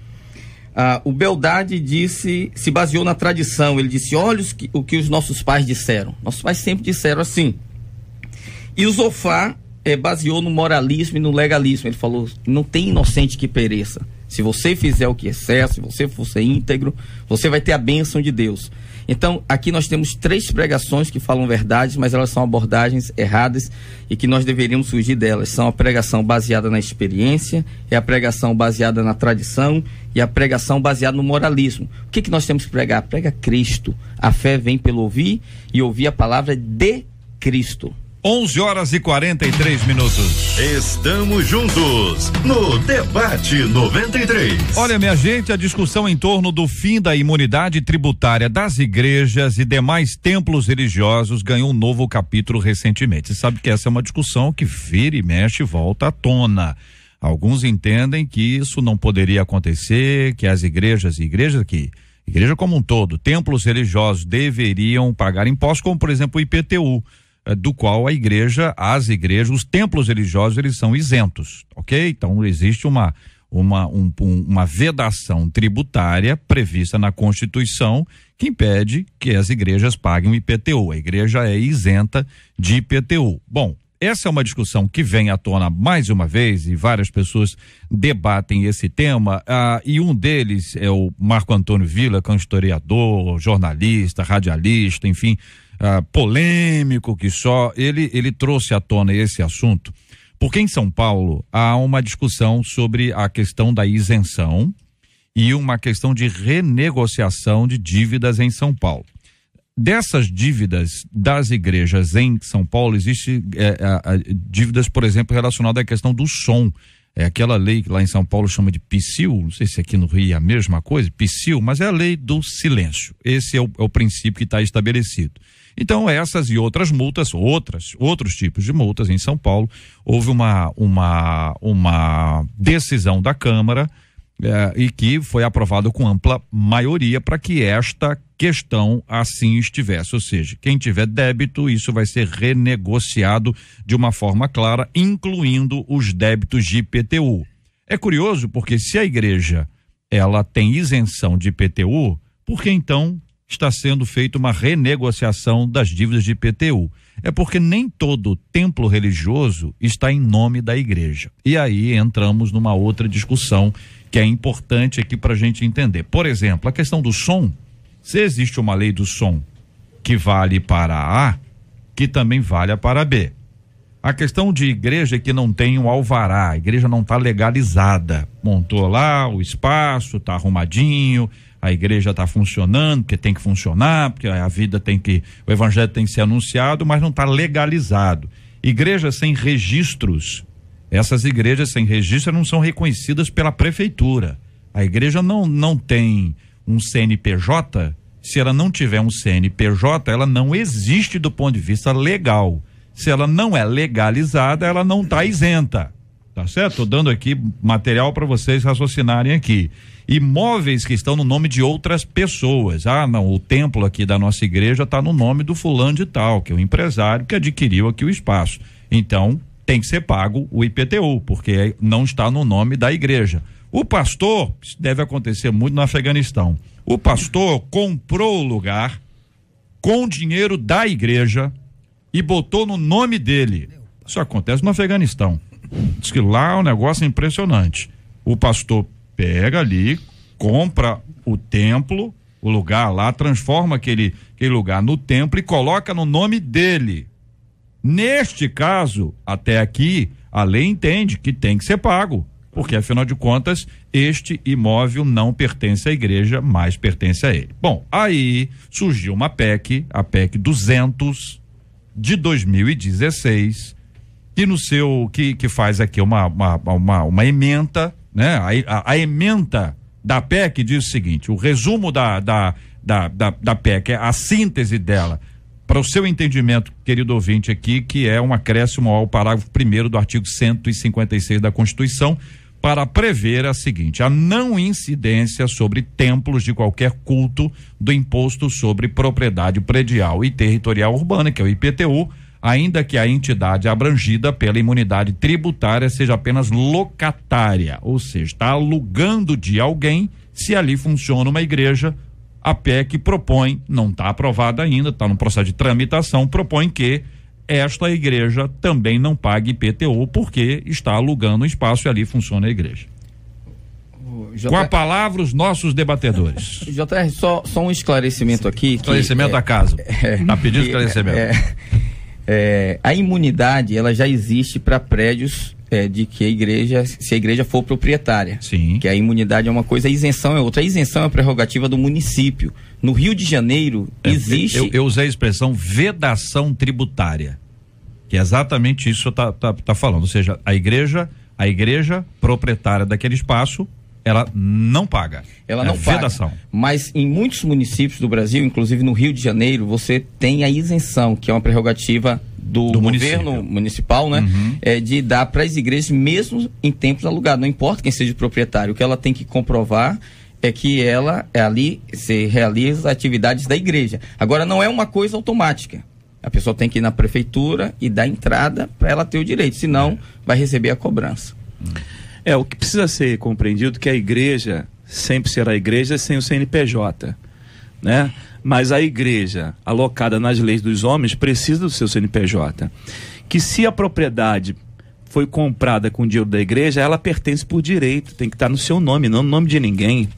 O Beldade se baseou na tradição. Ele disse: olha o que os nossos pais disseram. Nossos pais sempre disseram assim. E o Zofar baseou no moralismo e no legalismo. Ele falou: não tem inocente que pereça. Se você fizer o que é certo, se você for ser íntegro, você vai ter a bênção de Deus. Então, aqui nós temos 3 pregações que falam verdades, mas elas são abordagens erradas e que nós deveríamos fugir delas. São a pregação baseada na experiência, a pregação baseada na tradição e a pregação baseada no moralismo. O que nós temos que pregar? Prega Cristo. A fé vem pelo ouvir e ouvir a palavra de Cristo. 11h43. Estamos juntos no Debate 93. Olha, minha gente, a discussão em torno do fim da imunidade tributária das igrejas e demais templos religiosos ganhou um novo capítulo recentemente. Você sabe que essa é uma discussão que vira e mexe e volta à tona. Alguns entendem que isso não poderia acontecer, que as igreja como um todo, templos religiosos deveriam pagar impostos, como por exemplo o IPTU, do qual as igrejas, os templos religiosos, eles são isentos, ok? Então existe uma vedação tributária prevista na Constituição que impede que as igrejas paguem o IPTU. A igreja é isenta de IPTU. Bom, essa é uma discussão que vem à tona mais uma vez e várias pessoas debatem esse tema, e um deles é o Marco Antônio Villa, que é um historiador, jornalista, radialista, enfim, polêmico que só. Ele trouxe à tona esse assunto porque em São Paulo há uma discussão sobre a questão da isenção e uma questão de renegociação de dívidas em São Paulo. Dessas dívidas das igrejas em São Paulo, existem dívidas, por exemplo, relacionadas à questão do som. É aquela lei que lá em São Paulo chama de PSIL, não sei se aqui no Rio é a mesma coisa, PSIL, mas é a lei do silêncio. Esse é o princípio que está estabelecido. Então, essas e outras multas, outros tipos de multas em São Paulo, houve uma decisão da Câmara e que foi aprovado com ampla maioria para que esta questão assim estivesse, ou seja, quem tiver débito, isso vai ser renegociado de uma forma clara, incluindo os débitos de IPTU. É curioso porque se a igreja ela tem isenção de IPTU, por que então está sendo feita uma renegociação das dívidas de IPTU? É porque nem todo templo religioso está em nome da igreja. E aí entramos numa outra discussão que é importante aqui para a gente entender. Por exemplo, a questão do som. Se existe uma lei do som que vale para A, que também vale para B. A questão de igreja que não tem um alvará, a igreja não está legalizada. Montou lá o espaço, está arrumadinho, a igreja está funcionando, porque tem que funcionar, porque a vida o evangelho tem que ser anunciado, mas não está legalizado. Igrejas sem registros, essas igrejas sem registro não são reconhecidas pela prefeitura. A igreja não tem um CNPJ. Se ela não tiver um CNPJ, ela não existe do ponto de vista legal. Se ela não é legalizada, ela não está isenta. Tá certo? Estou dando aqui material para vocês raciocinarem aqui. Imóveis que estão no nome de outras pessoas. Não, o templo aqui da nossa igreja está no nome do fulano de tal, que é o empresário que adquiriu aqui o espaço. Então, tem que ser pago o IPTU, porque não está no nome da igreja. O pastor, isso deve acontecer muito no Afeganistão, o pastor comprou o lugar com dinheiro da igreja e botou no nome dele. Isso acontece no Afeganistão. Diz que lá o negócio é impressionante. O pastor pega ali, compra o templo, o lugar lá, transforma aquele lugar no templo e coloca no nome dele. Neste caso, até aqui, a lei entende que tem que ser pago, porque afinal de contas, este imóvel não pertence à igreja, mas pertence a ele. Bom, aí surgiu uma PEC, a PEC 200 de 2016, que no seu, que faz aqui uma ementa, né? A ementa da PEC diz o seguinte: o resumo da PEC, a síntese dela, para o seu entendimento, querido ouvinte aqui, que é um acréscimo ao parágrafo 1º do artigo 156 da Constituição, para prever a seguinte: a não incidência sobre templos de qualquer culto do imposto sobre propriedade predial e territorial urbana, que é o IPTU, ainda que a entidade abrangida pela imunidade tributária seja apenas locatária, ou seja, está alugando de alguém. Se ali funciona uma igreja, a PEC propõe, não está aprovada ainda, está no processo de tramitação, propõe que esta igreja também não pague IPTU, porque está alugando um espaço e ali funciona a igreja. Com a palavra, os nossos debatedores. JR, só um esclarecimento aqui. Esclarecimento da casa. Está pedindo esclarecimento. A imunidade, ela já existe para prédios de que a igreja, se a igreja for proprietária. Sim. Que a imunidade é uma coisa, a isenção é outra. A isenção é a prerrogativa do município. No Rio de Janeiro existe... Eu usei a expressão vedação tributária, que é exatamente isso que você tá falando. Ou seja, a igreja proprietária daquele espaço, ela não paga. Ela não paga. Vedação. Mas em muitos municípios do Brasil, inclusive no Rio de Janeiro, você tem a isenção, que é uma prerrogativa do governo municipal, né? Uhum. De dar para as igrejas, mesmo em templos alugados. Não importa quem seja o proprietário, o que ela tem que comprovar é que ela ali se realiza atividades da igreja. Agora, não é uma coisa automática. A pessoa tem que ir na prefeitura e dar entrada para ela ter o direito, senão vai receber a cobrança. O que precisa ser compreendido é que a igreja sempre será igreja sem o CNPJ, né? Mas a igreja alocada nas leis dos homens precisa do seu CNPJ, que se a propriedade foi comprada com o dinheiro da igreja, ela pertence por direito, tem que estar no seu nome, não no nome de ninguém,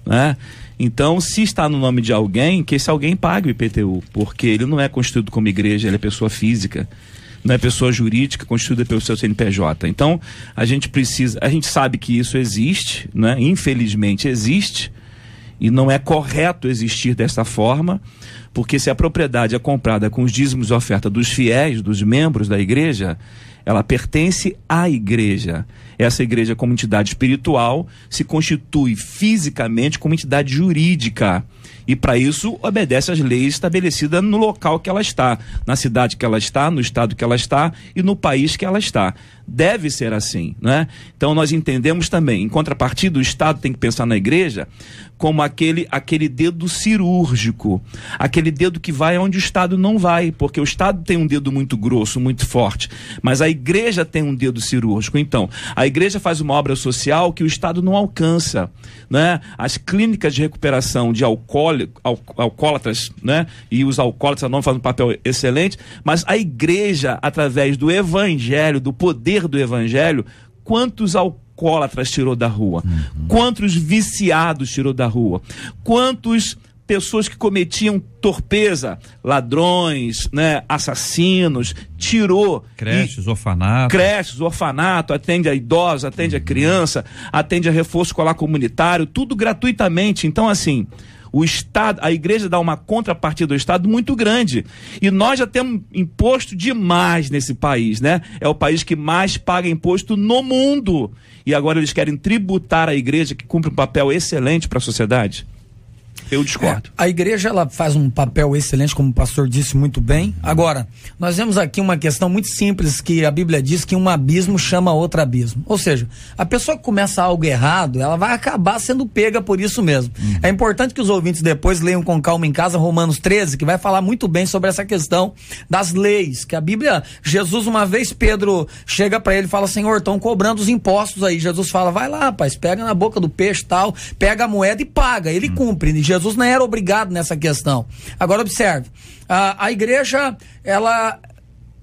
né? Então, se está no nome de alguém, que esse alguém pague o IPTU, porque ele não é constituído como igreja, ele é pessoa física, não é pessoa jurídica constituída pelo seu CNPJ. Então, a gente sabe que isso existe, né? Infelizmente existe, e não é correto existir dessa forma, porque se a propriedade é comprada com os dízimos e oferta dos fiéis, dos membros da igreja, ela pertence à igreja. Essa igreja, como entidade espiritual, se constitui fisicamente como entidade jurídica. E para isso obedece às leis estabelecidas no local que ela está, na cidade que ela está, no estado que ela está e no país que ela está. Deve ser assim, né? Então nós entendemos também, em contrapartida, o Estado tem que pensar na igreja como aquele dedo cirúrgico, aquele dedo que vai onde o Estado não vai, porque o Estado tem um dedo muito grosso, muito forte, mas a igreja tem um dedo cirúrgico. Então, a igreja faz uma obra social que o Estado não alcança, né? As clínicas de recuperação de alcoólatras, né? E os alcoólatras não fazem um papel excelente, mas a igreja, através do evangelho, do poder do evangelho, quantos alcoólatras tirou da rua? Quantos viciados tirou da rua? Quantas pessoas que cometiam torpeza, ladrões, né, assassinos, tirou. Creches, orfanato, atende a idosos, atende a criança, atende a reforço escolar comunitário, tudo gratuitamente. Então, assim, o Estado, a igreja dá uma contrapartida ao Estado muito grande. E nós já temos imposto demais nesse país, né? É o país que mais paga imposto no mundo. E agora eles querem tributar a igreja, que cumpre um papel excelente para a sociedade. Eu discordo. A igreja, ela faz um papel excelente, como o pastor disse muito bem. Agora, nós vemos aqui uma questão muito simples, que a Bíblia diz que um abismo chama outro abismo. Ou seja, a pessoa que começa algo errado, ela vai acabar sendo pega por isso mesmo. É importante que os ouvintes depois leiam com calma em casa Romanos 13, que vai falar muito bem sobre essa questão das leis, que a Bíblia, Jesus, uma vez Pedro chega para ele e fala: Senhor, estão cobrando os impostos aí. Jesus fala: vai lá, rapaz, pega na boca do peixe, tal, pega a moeda e paga. Ele cumpre. E Jesus não era obrigado nessa questão. Agora observe, a igreja, ela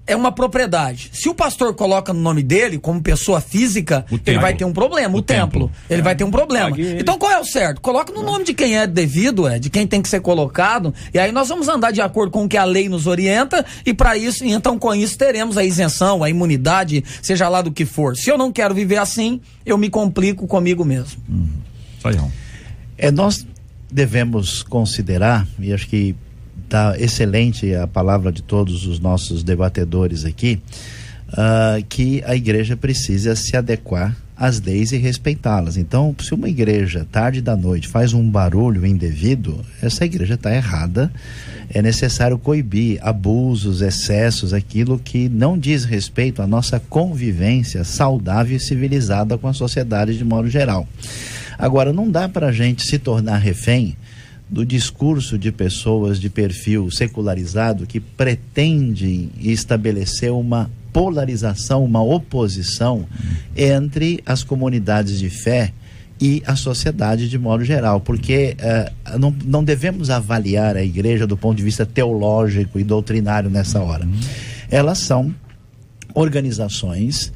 é uma propriedade. Se o pastor coloca no nome dele como pessoa física, ele vai ter um problema. O templo. Ele vai ter um problema. Então qual é o certo? Coloca no nome de quem é devido, de quem tem que ser colocado, e aí nós vamos andar de acordo com o que a lei nos orienta, e para isso, então com isso teremos a isenção, a imunidade, seja lá do que for. Se eu não quero viver assim, eu me complico comigo mesmo. Nós devemos considerar, e acho que está excelente a palavra de todos os nossos debatedores aqui, que a igreja precisa se adequar as leis e respeitá-las. Então, se uma igreja, tarde da noite, faz um barulho indevido, essa igreja está errada. É necessário coibir abusos, excessos, aquilo que não diz respeito à nossa convivência saudável e civilizada com a sociedade de modo geral. Agora, não dá para a gente se tornar refém do discurso de pessoas de perfil secularizado que pretende estabelecer uma polarização, uma oposição entre as comunidades de fé e a sociedade de modo geral, porque não devemos avaliar a igreja do ponto de vista teológico e doutrinário nessa hora. Elas são organizações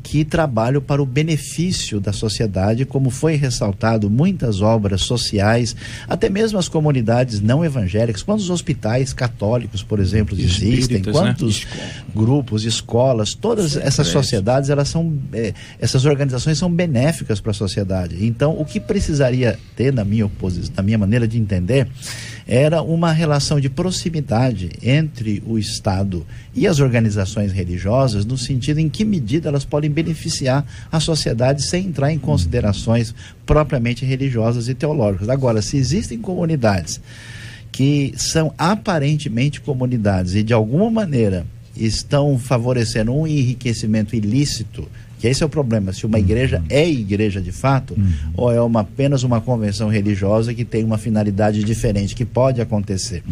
que trabalham para o benefício da sociedade, como foi ressaltado, muitas obras sociais, até mesmo as comunidades não evangélicas, quantos hospitais católicos, por exemplo, existem, quantos grupos, escolas, todas essas sociedades, elas são, essas organizações são benéficas para a sociedade. Então, o que precisaria ter, na minha maneira de entender, era uma relação de proximidade entre o Estado e as organizações religiosas, no sentido em que medida elas podem beneficiar a sociedade sem entrar em considerações propriamente religiosas e teológicas. Agora, se existem comunidades que são aparentemente comunidades e de alguma maneira estão favorecendo um enriquecimento ilícito, que esse é o problema, se uma igreja é igreja de fato, ou é apenas uma convenção religiosa que tem uma finalidade diferente, que pode acontecer.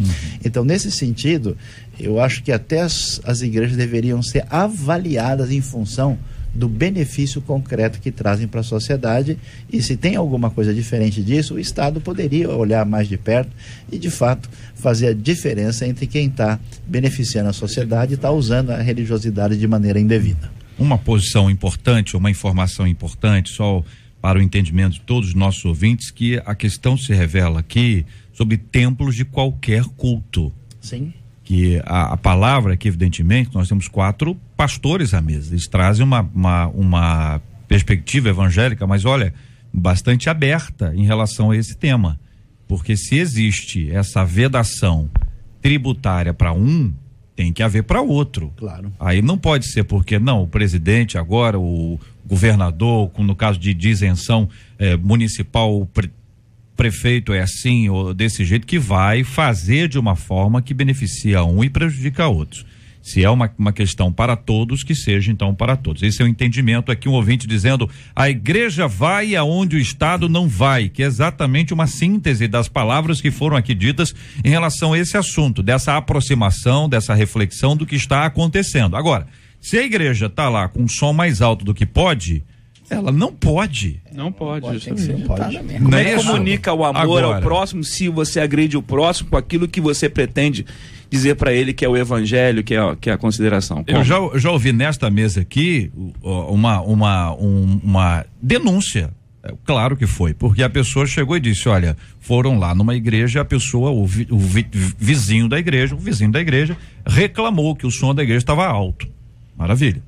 Então, nesse sentido, eu acho que até as igrejas deveriam ser avaliadas em função do benefício concreto que trazem para a sociedade, e se tem alguma coisa diferente disso, o Estado poderia olhar mais de perto e, de fato, fazer a diferença entre quem está beneficiando a sociedade e está usando a religiosidade de maneira indevida. Uma posição importante, uma informação importante, só para o entendimento de todos os nossos ouvintes, que a questão se revela aqui sobre templos de qualquer culto. Sim. Que a palavra aqui, evidentemente, nós temos 4 pastores à mesa, eles trazem uma perspectiva evangélica, mas olha, bastante aberta em relação a esse tema, porque se existe essa vedação tributária para um, tem que haver para outro. Claro. Aí não pode ser porque não, o presidente agora, o governador, no caso de isenção municipal, o prefeito é assim ou desse jeito, que vai fazer de uma forma que beneficia um e prejudica outros. Se é uma questão para todos, que seja então para todos. Esse é o entendimento aqui, um ouvinte dizendo: a igreja vai aonde o Estado não vai, que é exatamente uma síntese das palavras que foram aqui ditas em relação a esse assunto, dessa aproximação, dessa reflexão do que está acontecendo. Agora, se a igreja está lá com um som mais alto do que pode, ela não pode. Não pode, justamente. Não pode. Como é que comunica o amor ao próximo se você agride o próximo com aquilo que você pretende dizer para ele que é o evangelho, que é a consideração? Como? Eu já ouvi nesta mesa aqui uma denúncia. Claro que foi, porque a pessoa chegou e disse: olha, foram lá numa igreja, a pessoa, o vizinho da igreja reclamou que o som da igreja estava alto. Maravilha.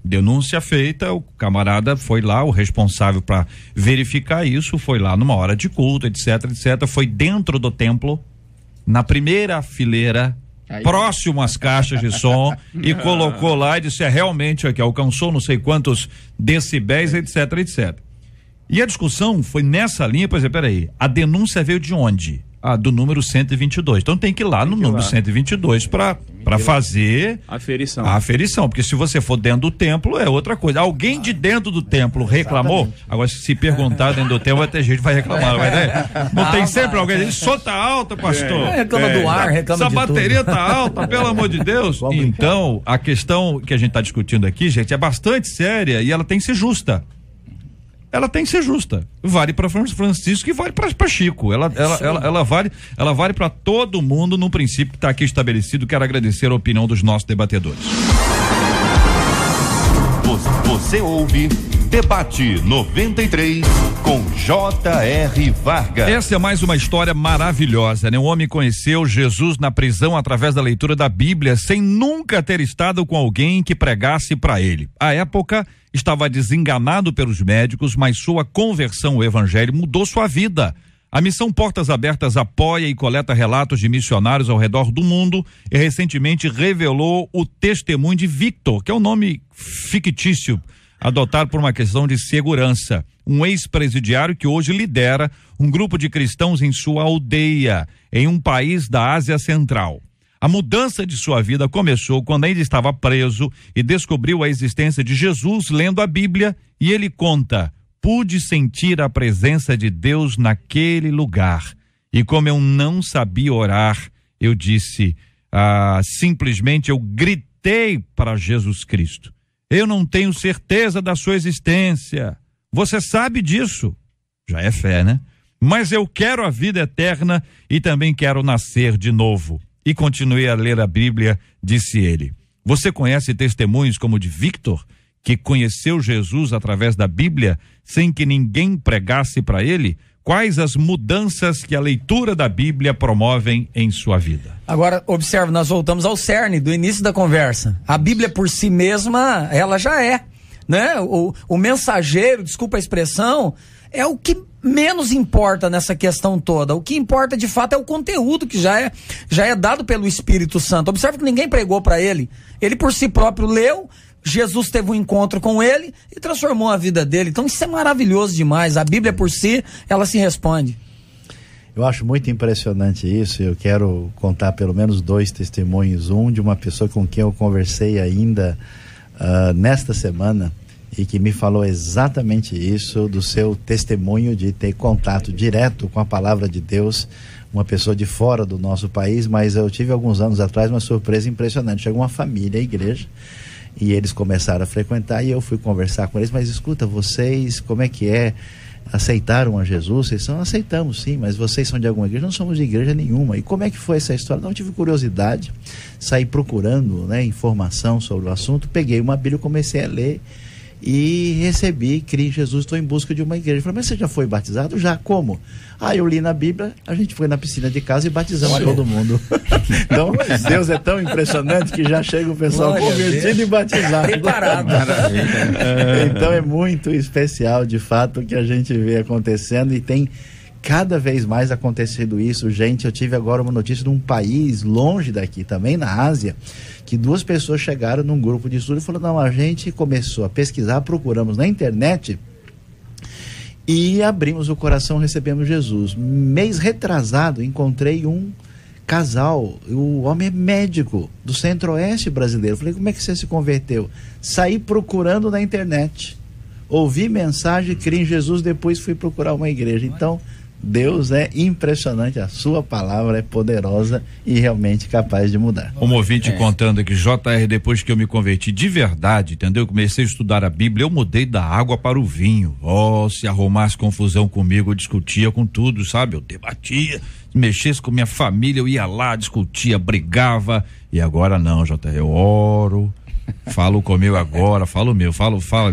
Denúncia feita, o camarada foi lá, o responsável para verificar isso, foi lá numa hora de culto, etc, foi dentro do templo, na primeira fileira, próximo às caixas de som, e colocou lá e disse: realmente aqui alcançou não sei quantos decibéis, etc. E a discussão foi nessa linha, por exemplo, peraí, a denúncia veio de onde? Do número 122. Então tem que ir lá no número 122 para fazer a aferição, porque se você for dentro do templo é outra coisa. Alguém de dentro do templo reclamou. Exatamente. Agora, se perguntar dentro do templo, vai ter gente que vai reclamar, não tem sempre alguém que diz: só tá alta, pastor. Reclama do ar, reclama de tudo. Essa bateria tá alta, pelo amor de Deus. Então, a questão que a gente está discutindo aqui, gente, é bastante séria e ela tem que ser justa. Ela tem que ser justa. Vale para Francisco e vale para Chico. Ela vale para todo mundo no princípio que está aqui estabelecido. Quero agradecer a opinião dos nossos debatedores. Você ouve Debate 93 com J.R. Vargas. Essa é mais uma história maravilhosa, né? Um homem conheceu Jesus na prisão através da leitura da Bíblia, sem nunca ter estado com alguém que pregasse para ele. À época, estava desenganado pelos médicos, mas sua conversão ao evangelho mudou sua vida. A missão Portas Abertas apoia e coleta relatos de missionários ao redor do mundo e recentemente revelou o testemunho de Victor, que é um nome fictício adotado por uma questão de segurança. Um ex-presidiário que hoje lidera um grupo de cristãos em sua aldeia, em um país da Ásia Central. A mudança de sua vida começou quando ainda estava preso e descobriu a existência de Jesus lendo a Bíblia, e ele conta: pude sentir a presença de Deus naquele lugar. E como eu não sabia orar, eu disse, simplesmente eu gritei para Jesus Cristo: eu não tenho certeza da sua existência. Você sabe disso. Já é fé, né? Mas eu quero a vida eterna e também quero nascer de novo. E continuei a ler a Bíblia, disse ele. Você conhece testemunhos como o de Victor, que conheceu Jesus através da Bíblia, sem que ninguém pregasse para ele? Quais as mudanças que a leitura da Bíblia promovem em sua vida? Agora, observe, nós voltamos ao cerne do início da conversa. A Bíblia por si mesma, ela já é, né? O mensageiro, desculpa a expressão, é o que menos importa nessa questão toda. O que importa de fato é o conteúdo que já é dado pelo Espírito Santo. Observe que ninguém pregou para ele. Ele por si próprio leu, Jesus teve um encontro com ele e transformou a vida dele. Então isso é maravilhoso demais. A Bíblia por si, ela se responde. Eu acho muito impressionante isso. Eu quero contar pelo menos 2 testemunhos. Um de uma pessoa com quem eu conversei ainda nesta semana, e que me falou exatamente isso, do seu testemunho de ter contato direto com a palavra de Deus, uma pessoa de fora do nosso país. Mas eu tive alguns anos atrás uma surpresa impressionante. Chegou uma família à igreja e eles começaram a frequentar, e eu fui conversar com eles: mas escuta, vocês, como é que é? Aceitaram a Jesus? Vocês são? Aceitamos sim, mas vocês são de alguma igreja? Não somos de igreja nenhuma. E como é que foi essa história? Não, eu tive curiosidade, saí procurando, né, informação sobre o assunto, peguei uma Bíblia, comecei a ler e recebi, criei em Jesus, estou em busca de uma igreja. Eu falei: mas você já foi batizado? Já. Como? Eu li na Bíblia, a gente foi na piscina de casa e batizamos todo mundo. Então, Deus é tão impressionante que já chega o pessoal convertido e batizado. Preparado. Então é muito especial, de fato, o que a gente vê acontecendo, e tem cada vez mais acontecido isso. Gente, eu tive agora uma notícia de um país longe daqui, também na Ásia, que 2 pessoas chegaram num grupo de estudo e falaram: não, a gente começou a pesquisar, procuramos na internet e abrimos o coração, recebemos Jesus. Mês retrasado, encontrei um casal, o homem é médico do Centro-Oeste brasileiro. Falei: como é que você se converteu? Saí procurando na internet, ouvi mensagem, criei em Jesus, depois fui procurar uma igreja. Então, Deus é impressionante, a sua palavra é poderosa e realmente capaz de mudar. Um ouvinte contando aqui: JR, depois que eu me converti de verdade, entendeu? Comecei a estudar a Bíblia, eu mudei da água para o vinho. Se arrumasse confusão comigo, eu discutia com tudo, sabe? Eu debatia, mexesse com minha família, eu ia lá, discutia, brigava, e agora não, JR, eu oro, falo comigo agora, falo,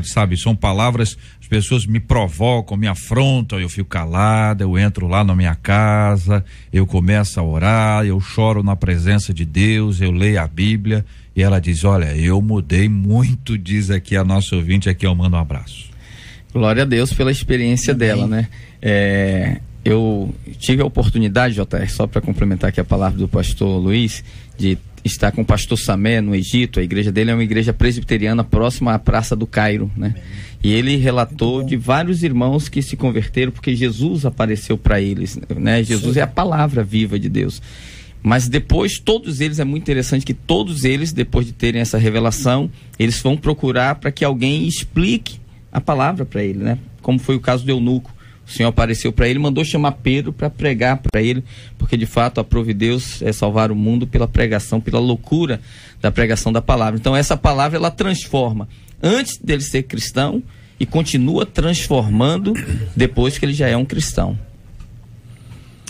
sabe? São palavras, as pessoas me provocam, me afrontam, eu fico calado, eu entro lá na minha casa, eu começo a orar, eu choro na presença de Deus, eu leio a Bíblia, e ela diz: olha, eu mudei muito, diz aqui a nossa ouvinte, aqui eu mando um abraço. Glória a Deus pela experiência dela, né? Eu tive a oportunidade, JR, só para complementar aqui a palavra do pastor Luiz, de estar com o pastor Samé no Egito. A igreja dele é uma igreja presbiteriana próxima à Praça do Cairo, né? E ele relatou de vários irmãos que se converteram porque Jesus apareceu para eles, né? Jesus é a palavra viva de Deus. Mas depois, todos eles, é muito interessante que todos eles, depois de terem essa revelação, eles vão procurar para que alguém explique a palavra para ele, né? Como foi o caso do eunuco. O Senhor apareceu para ele, mandou chamar Pedro para pregar para ele, porque de fato aprove Deus salvar o mundo pela pregação, pela loucura da pregação da palavra. Então essa palavra, ela transforma antes dele ser cristão e continua transformando depois que ele já é um cristão.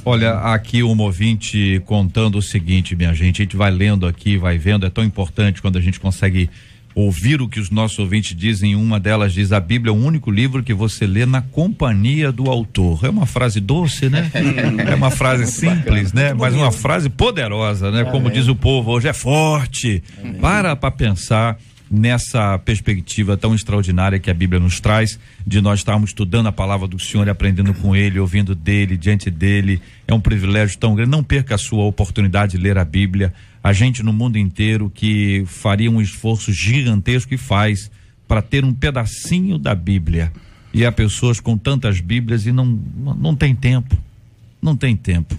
Olha, aqui um ouvinte contando o seguinte, minha gente, a gente vai lendo aqui, vai vendo, é tão importante quando a gente consegue ouvir o que os nossos ouvintes dizem. Uma delas diz: a Bíblia é o único livro que você lê na companhia do autor. É uma frase doce, né? É uma frase simples, né? Mas uma frase poderosa, né? Como diz o povo hoje, é forte. Para pensar nessa perspectiva tão extraordinária que a Bíblia nos traz, de nós estarmos estudando a palavra do Senhor e aprendendo com Ele, ouvindo dele, diante dele. É um privilégio tão grande. Não perca a sua oportunidade de ler a Bíblia. A gente no mundo inteiro que faria um esforço gigantesco e faz para ter um pedacinho da Bíblia. E há pessoas com tantas Bíblias e não tem tempo. Não tem tempo.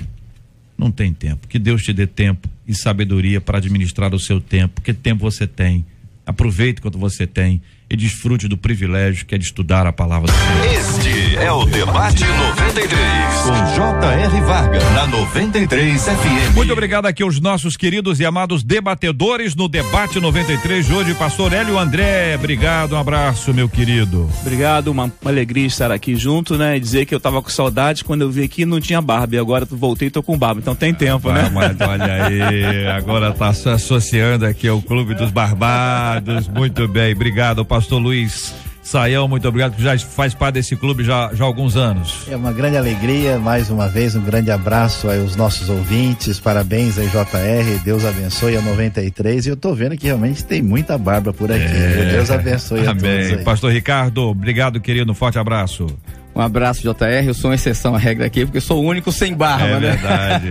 Não tem tempo. Que Deus te dê tempo e sabedoria para administrar o seu tempo. Que tempo você tem? Aproveite quanto você tem e desfrute do privilégio que é de estudar a palavra do Senhor. Este é o Debate 93, com J.R. Vargas, na 93 FM. Muito obrigado aqui aos nossos queridos e amados debatedores no Debate 93 de hoje, pastor Hélio André. Obrigado, um abraço, meu querido. Obrigado, uma alegria estar aqui junto, né? E dizer que eu tava com saudade quando eu vi aqui não tinha barba, e agora voltei e tô com barba, então tem tempo, né? Mas olha aí, agora tá se associando aqui ao Clube dos Barbados. Muito bem, obrigado, pastor Luiz Saião, muito obrigado, que já faz parte desse clube já há alguns anos. É uma grande alegria, mais uma vez, um grande abraço aos nossos ouvintes, parabéns aí, JR, Deus abençoe a 93, e eu tô vendo que realmente tem muita barba por aqui, Deus abençoe a todos aí. Pastor Ricardo, obrigado, querido, um forte abraço. Um abraço, JR, eu sou uma exceção à regra aqui, porque eu sou o único sem barba, né? Verdade.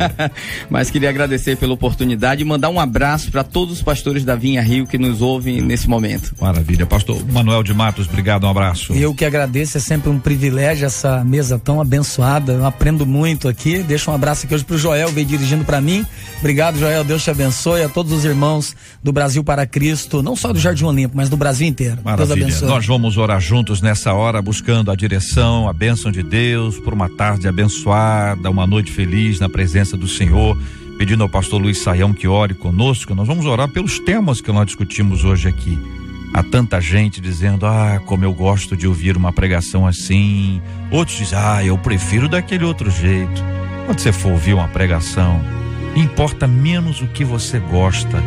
Mas queria agradecer pela oportunidade e mandar um abraço para todos os pastores da Vinha Rio que nos ouvem nesse momento. Maravilha. Pastor Manuel de Matos, obrigado, um abraço. Eu que agradeço, é sempre um privilégio essa mesa tão abençoada, eu aprendo muito aqui. Deixa um abraço aqui hoje pro Joel, veio dirigindo para mim. Obrigado, Joel, Deus te abençoe, a todos os irmãos do Brasil para Cristo, não só do Jardim Olímpico, mas do Brasil inteiro. Maravilha. Deus abençoe. Nós vamos orar juntos nessa hora, buscando a direção, a bênção de Deus, por uma tarde abençoada, uma noite feliz na presença do Senhor, pedindo ao pastor Luiz Saião que ore conosco. Nós vamos orar pelos temas que nós discutimos hoje aqui. Há tanta gente dizendo, como eu gosto de ouvir uma pregação assim. Outros dizem, eu prefiro daquele outro jeito. Quando você for ouvir uma pregação, importa menos o que você gosta,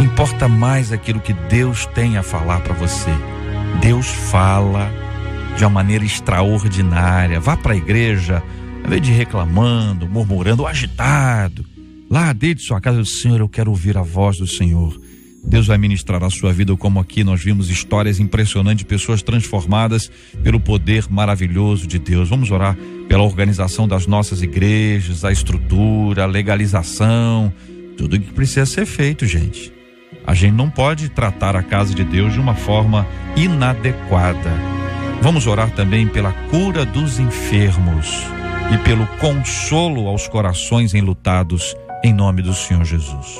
importa mais aquilo que Deus tem a falar para você. Deus fala de uma maneira extraordinária. Vá para a igreja, ao invés de reclamando, murmurando, agitado, lá dentro de sua casa, Senhor, eu quero ouvir a voz do Senhor. Deus vai ministrar a sua vida, como aqui nós vimos histórias impressionantes de pessoas transformadas pelo poder maravilhoso de Deus. Vamos orar pela organização das nossas igrejas, a estrutura, a legalização, tudo que precisa ser feito, gente. A gente não pode tratar a casa de Deus de uma forma inadequada. Vamos orar também pela cura dos enfermos e pelo consolo aos corações enlutados, em nome do Senhor Jesus.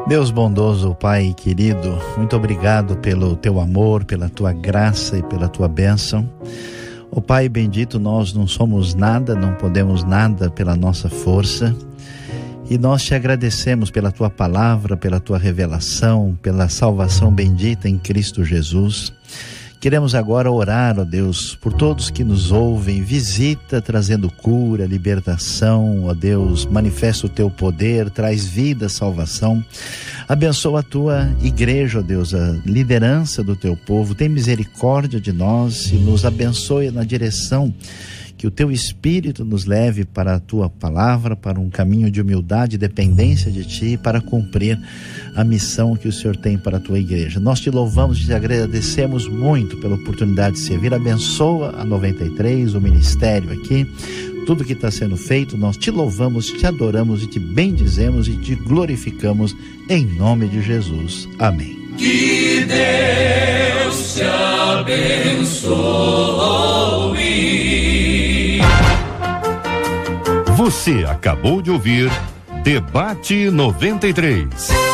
Deus bondoso, Pai querido, muito obrigado pelo teu amor, pela tua graça e pela tua bênção. Ó Pai bendito, nós não somos nada, não podemos nada pela nossa força, e nós te agradecemos pela tua palavra, pela tua revelação, pela salvação bendita em Cristo Jesus. Queremos agora orar, ó Deus, por todos que nos ouvem, visita trazendo cura, libertação, ó Deus, manifesta o teu poder, traz vida, salvação. Abençoa a tua igreja, ó Deus, a liderança do teu povo, tem misericórdia de nós e nos abençoe na direção que o teu Espírito nos leve para a tua palavra, para um caminho de humildade e dependência de ti, para cumprir a missão que o Senhor tem para a tua igreja. Nós te louvamos e te agradecemos muito pela oportunidade de servir. Abençoa a 93, o ministério aqui, tudo que está sendo feito. Nós te louvamos, te adoramos e te bendizemos e te glorificamos em nome de Jesus. Amém. Que Deus te abençoe. Você acabou de ouvir Debate 93.